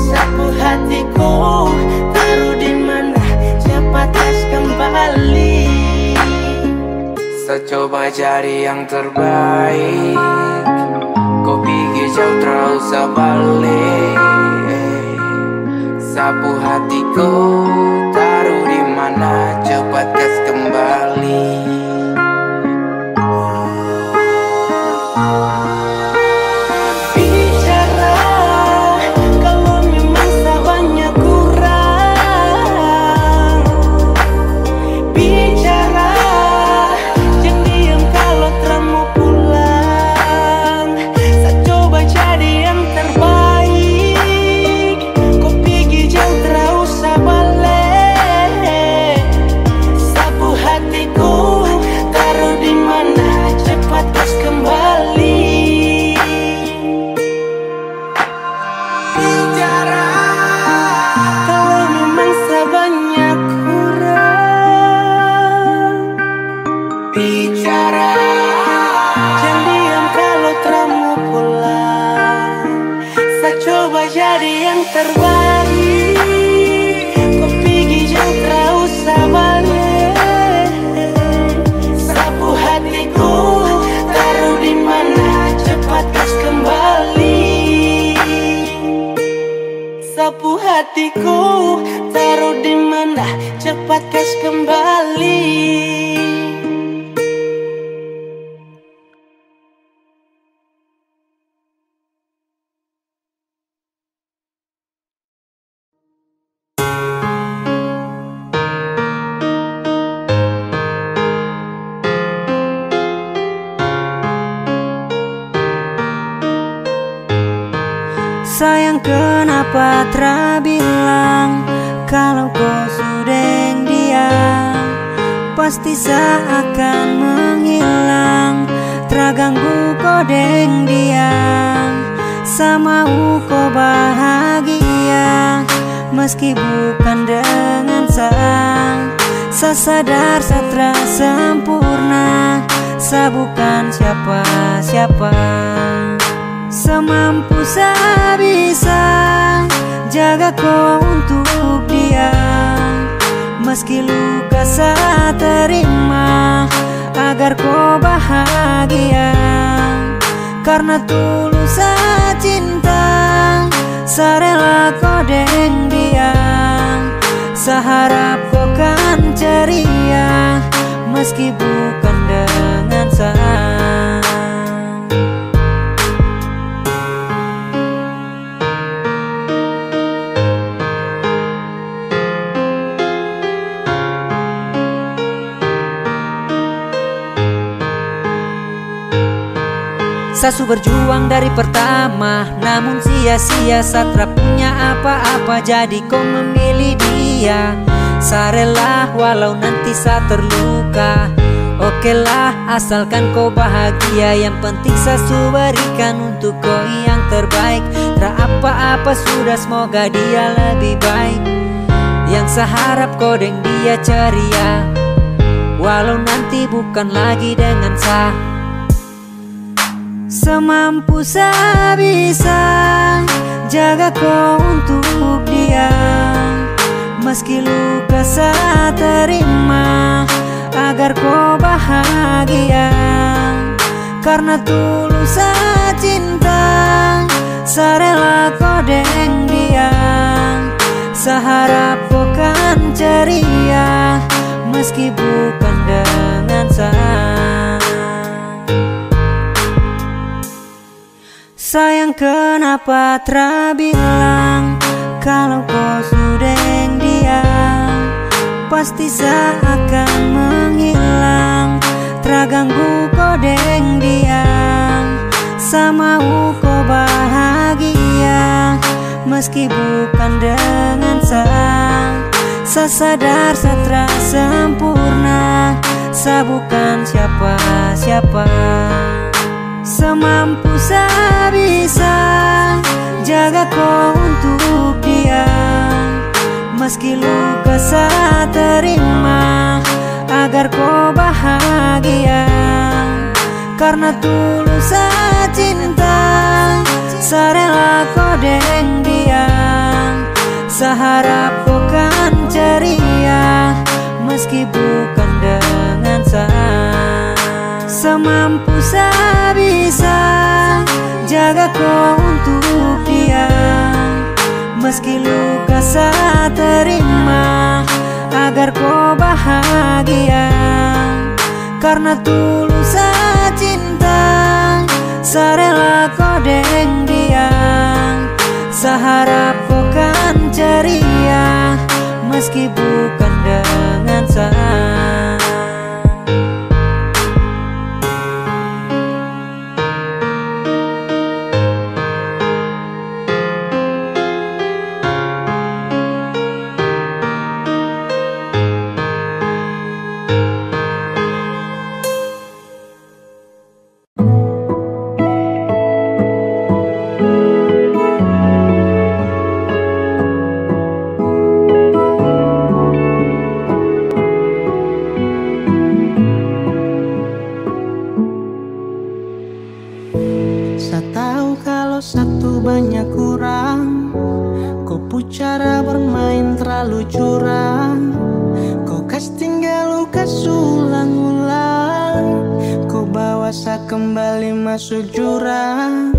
Sapu hatiku taruh di mana, cepat kas kembali. Saya coba jadi yang terbaik, kau pikir jauh terus balik. Sapu hatiku taruh di mana, cepat kas kembali. Sapu hatiku taruh di mana, cepat kas kembali. Sayang kenapa terbilang kalau kau sudah dia pasti seakan menghilang, terganggu kau deng dia. Sama kau bahagia meski bukan dengan sang. Sesadar satra sempurna, saya bukan siapa-siapa. Semampu saya bisa jaga kau untuk dia, meski luka saya terima agar kau bahagia. Karena tulus saya cinta, saya rela kau deng dia. Saya harap kau kan ceria meski bukan dengan saya. Sasu berjuang dari pertama, namun sia-sia satra punya apa-apa, jadi kau memilih dia. Saya rela walau nanti saya terluka, oke lah asalkan kau bahagia. Yang penting saya berikan untuk kau yang terbaik. Tak apa-apa sudah, semoga dia lebih baik. Yang saya harap kau deng dia ceria, walau nanti bukan lagi dengan saya. Semampu saya bisa jaga kau untuk dia, meski luka saya terima agar kau bahagia. Karena tulus saya cinta, saya rela kau deng dia. Saya harap kau kan ceria meski bukan dengan saya. Sayang kenapa terbilang kalau kau sudah dia pasti seakan menghilang, terganggu kau deng dia. Sama kau bahagia meski bukan dengan saya. Saya sadar satra sempurna, saya bukan siapa-siapa. Semampu saya bisa jaga kau untuk dia, meski luka saya terima agar kau bahagia. Karena tulus saya cinta, saya rela kau deng dia. Saya harap kau kan ceria meski bukan dengan saya. Semampu saya bisa jaga kau untuk dia, meski luka saya terima agar kau bahagia. Karena tulus saya cinta, saya rela kau deng dia. Saya harap kau kan ceria meski bukan dengan saya. Cara bermain terlalu curang, kau kas tinggal luka ulang-ulang. Kau bawa saya kembali masuk jurang.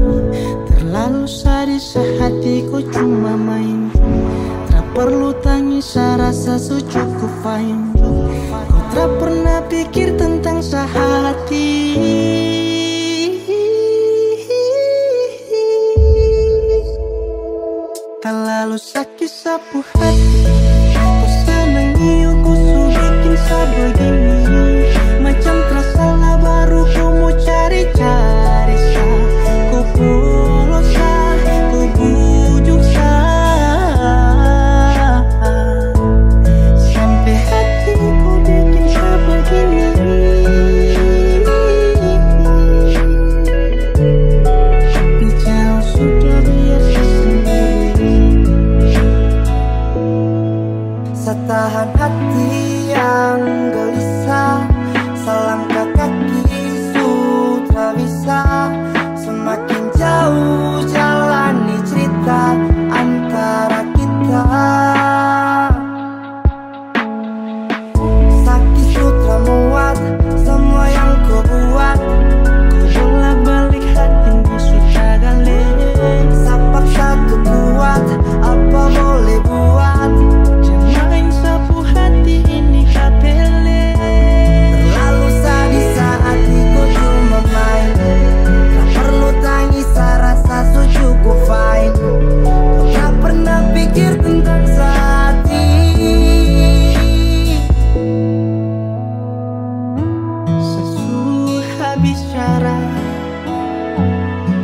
Terlalu sadis hatiku cuma main. Tak perlu tangis saya rasa cukup fine. Kau tak pernah pikir tentang sehati. Terlalu sakit sapu hati. Kau senangi aku bikin saya begini. Macam tersalah baru kau mau cari-cari saya. Kau polos saya, kau bujuk saya. Sampai hati kau bikin saya begini. Tapi jauh sudah biasa sendiri. Setahan hati yang gelisah, selangkah kaki sudah bisa. Semakin jauh jalani cerita antara kita. Sakit sudah muat semua yang kau buat. Kau bolak-balik hati ini sudah galak. Sapak satu kuat, apa boleh buat. Sapu hati ini kapele. Terlalu sadis saat itu cuma main. Tak perlu tangis saya rasa cukup fine. Kau tak pernah pikir tentang hati. Sesudah bicara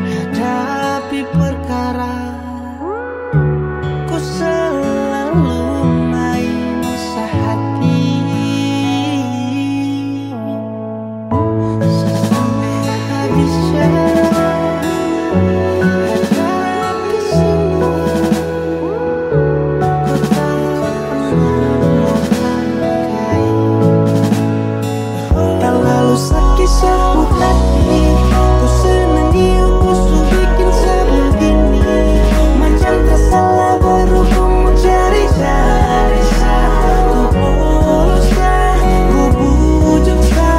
hadapi perkara. Ku selalu sapu hati. Ku senangi aku bikin saya begini. Macam tersalah baru ku mau cari-cari saya. Ku polos saya, ku bujuk saya.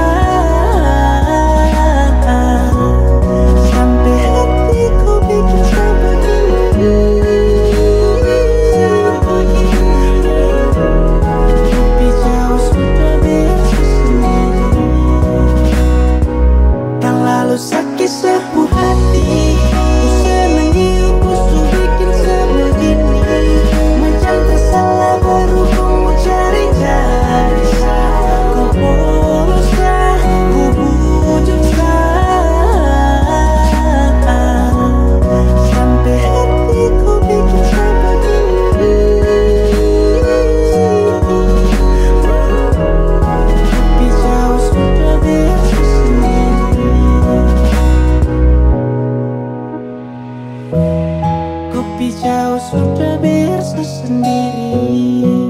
Sampai hati ku bikin saya begini. Tapi jauh sudah biasa sendiri. Terlalu sakit sapu hati. Ku senangi aku bikin saya begini. Macam tersalah baru ku mau cari-cari saya. Ku polos saya, ku bujuk saya. Sampai hati ku bikin saya begini. Tapi jauh sudah biasa sendiri. Kopi jauh sudah biasa sendiri.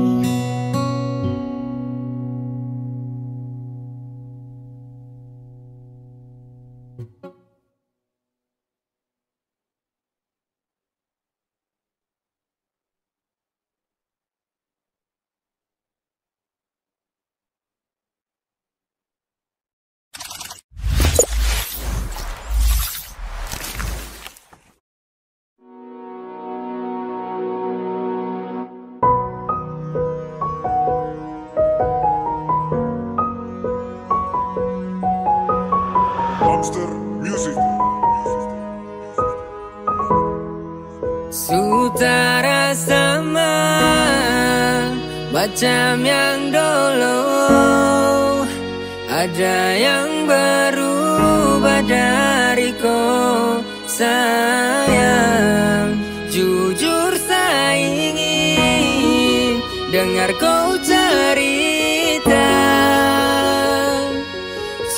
Sutara sama macam yang dulu, ada yang berubah dariku sayang. Jujur saya ingin dengar kau cerita,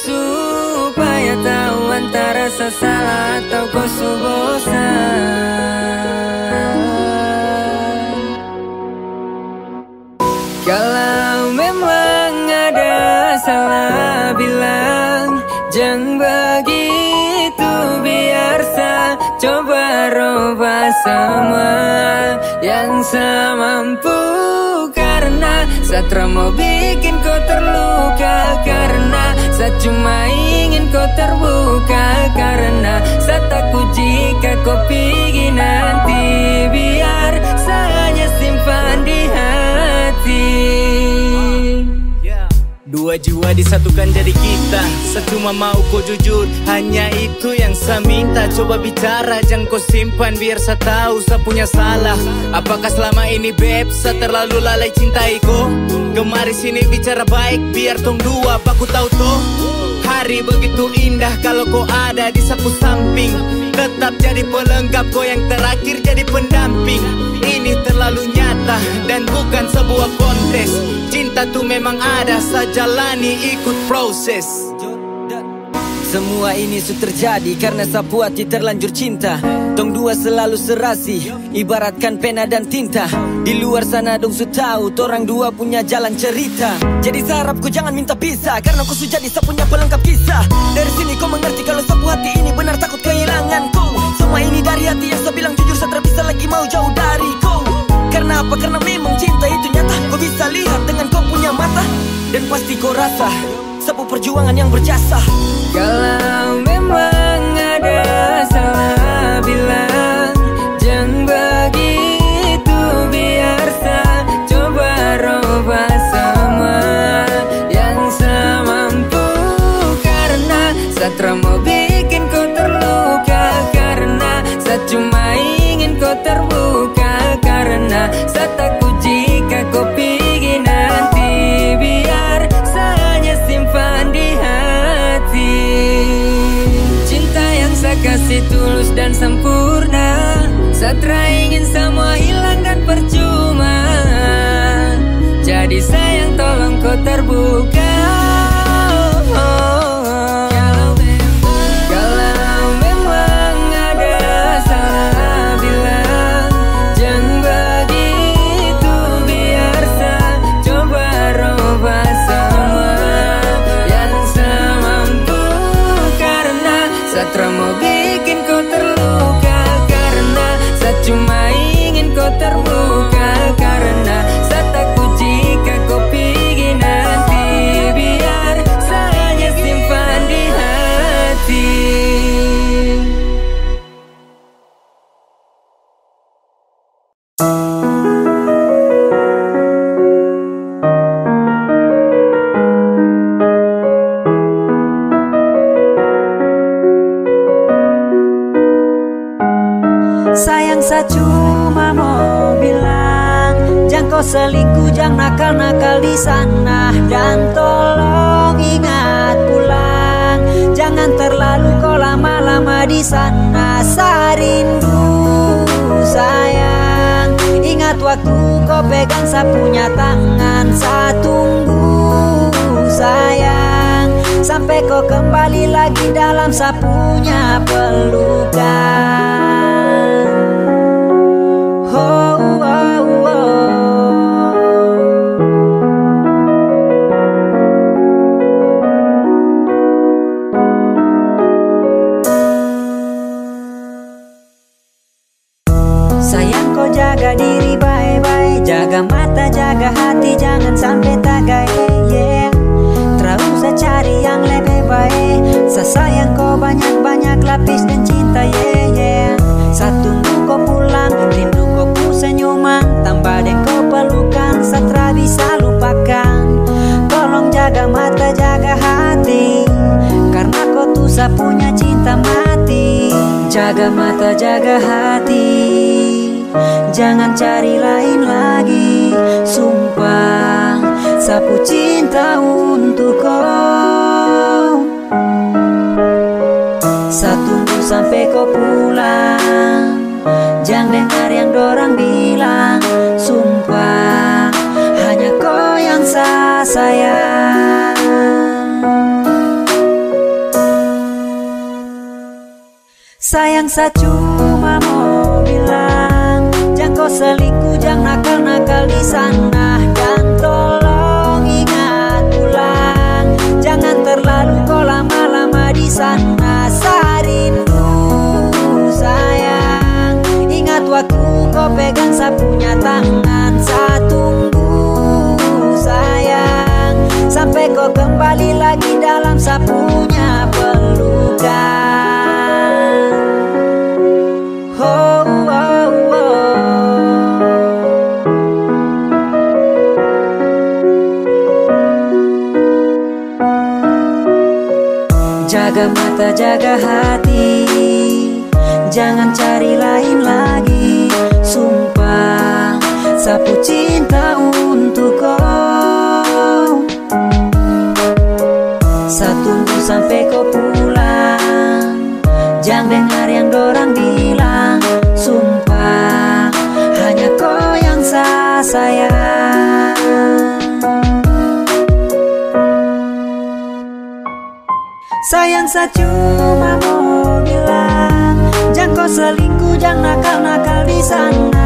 supaya tahu antara saya salah atau kau bosan. Kalau memang ada salah bilang, jangan begitu, biar saya coba rubah semua yang saya mampu. Karena saya mau bikin kau terluka, karena saya cuma ingin kau terbuka, karena saya takut jika kau pergi nanti, biar saya simpan di hati. Dua jiwa disatukan jadi kita, saya cuma mau kau jujur, hanya itu yang saya minta. Coba bicara, jangan kau simpan, biar saya tahu saya punya salah. Apakah selama ini beb, saya terlalu lalai cintai kau? Kemari sini bicara baik, biar tong dua baku tahu toh. Hari begitu indah kalau kau ada di sapu samping, tetap jadi pelengkap, kau yang terakhir jadi pendamping. Ini terlalu nyata dan bukan sebuah kontes. Cinta tuh memang ada, saya jalani ikut proses. Semua ini sudah terjadi karena saya buati terlanjur cinta. Tong dua selalu serasi, ibaratkan pena dan tinta. Di luar sana dong su tahu, torang dua punya jalan cerita. Jadi saya harap kau jangan minta pisah, karena kau sudah jadi saya punya pelengkap kisah. Dari sini kau mengerti kalau saya hati ini benar takut kehilangan kau. Semua ini dari hati yang saya bilang jujur, saya tak bisa lagi mau jauh dari kau. Karena apa? Karena memang cinta itu nyata, kau bisa lihat dengan kau punya mata. Dan pasti kau rasa sebuah perjuangan yang berjasa. Kalau memang ada salah bilang, jangan begitu, biar saya coba rubah semua yang saya mampu. Karena saya mau bikin kau terluka, karena saya cuma ingin kau terbuka, karena saya takut jika kau pergi nanti, biar saya simpan di hati. Cinta yang saya kasih tulus dan sempurna, saya ingin semua hilang dan percuma. Jadi sayang tolong kau terbuka. Kalau memang ada salah bilang, jangan begitu, biar saya coba rubah semua yang saya mampu. Karena saya mau bikin kau terluka, karena saya cuma ingin kau terbuka, karena saya takut jika kau pergi nanti, biar saya simpan di hati. Sayang, saya cuma mau bilang, jangan kau selingkuh, jangan nakal-nakal di sana, dan tolong ingat pulang. Jangan terlalu kau lama-lama di sana. Saya rindu sayang, ingat waktu kau pegang saya punya tangan. Saya tunggu sayang, sampai kau kembali lagi dalam saya punya pelukan. Sayang, kau jaga diri baik-baik, jaga mata, jaga hati, jangan sampai tagai. Terus saya cari yang lebih baik. Saya sayang kau banyak-banyak lapis dan cinta. punya cinta mati. Jaga mata, jaga hati, jangan cari lain lagi. Sumpah, sapu cinta untuk kau. Saya tunggu sampai kau pulang, jangan dengar yang dorang bilang. Sumpah, hanya kau yang saya sayang. Sayang, saya cuma mau bilang, jangan kau selingkuh, jangan nakal-nakal di sana. Dan tolong ingat pulang, jangan terlalu kau lama-lama di sana. Saya rindu sayang, ingat waktu kau pegang saya punya tangan. Saya tunggu sayang, sampai kau kembali lagi dalam saya punya pelukan. Jaga mata, jaga hati, jangan cari lain lagi. Sumpah, sapu cinta untuk kau. Saya tunggu sampai kau pulang, jangan dengar yang dorang bilang. Sumpah, hanya kau yang saya sayang. Sayang, saya cuma mau bilang, jangan kau selingkuh, jangan nakal-nakal di sana.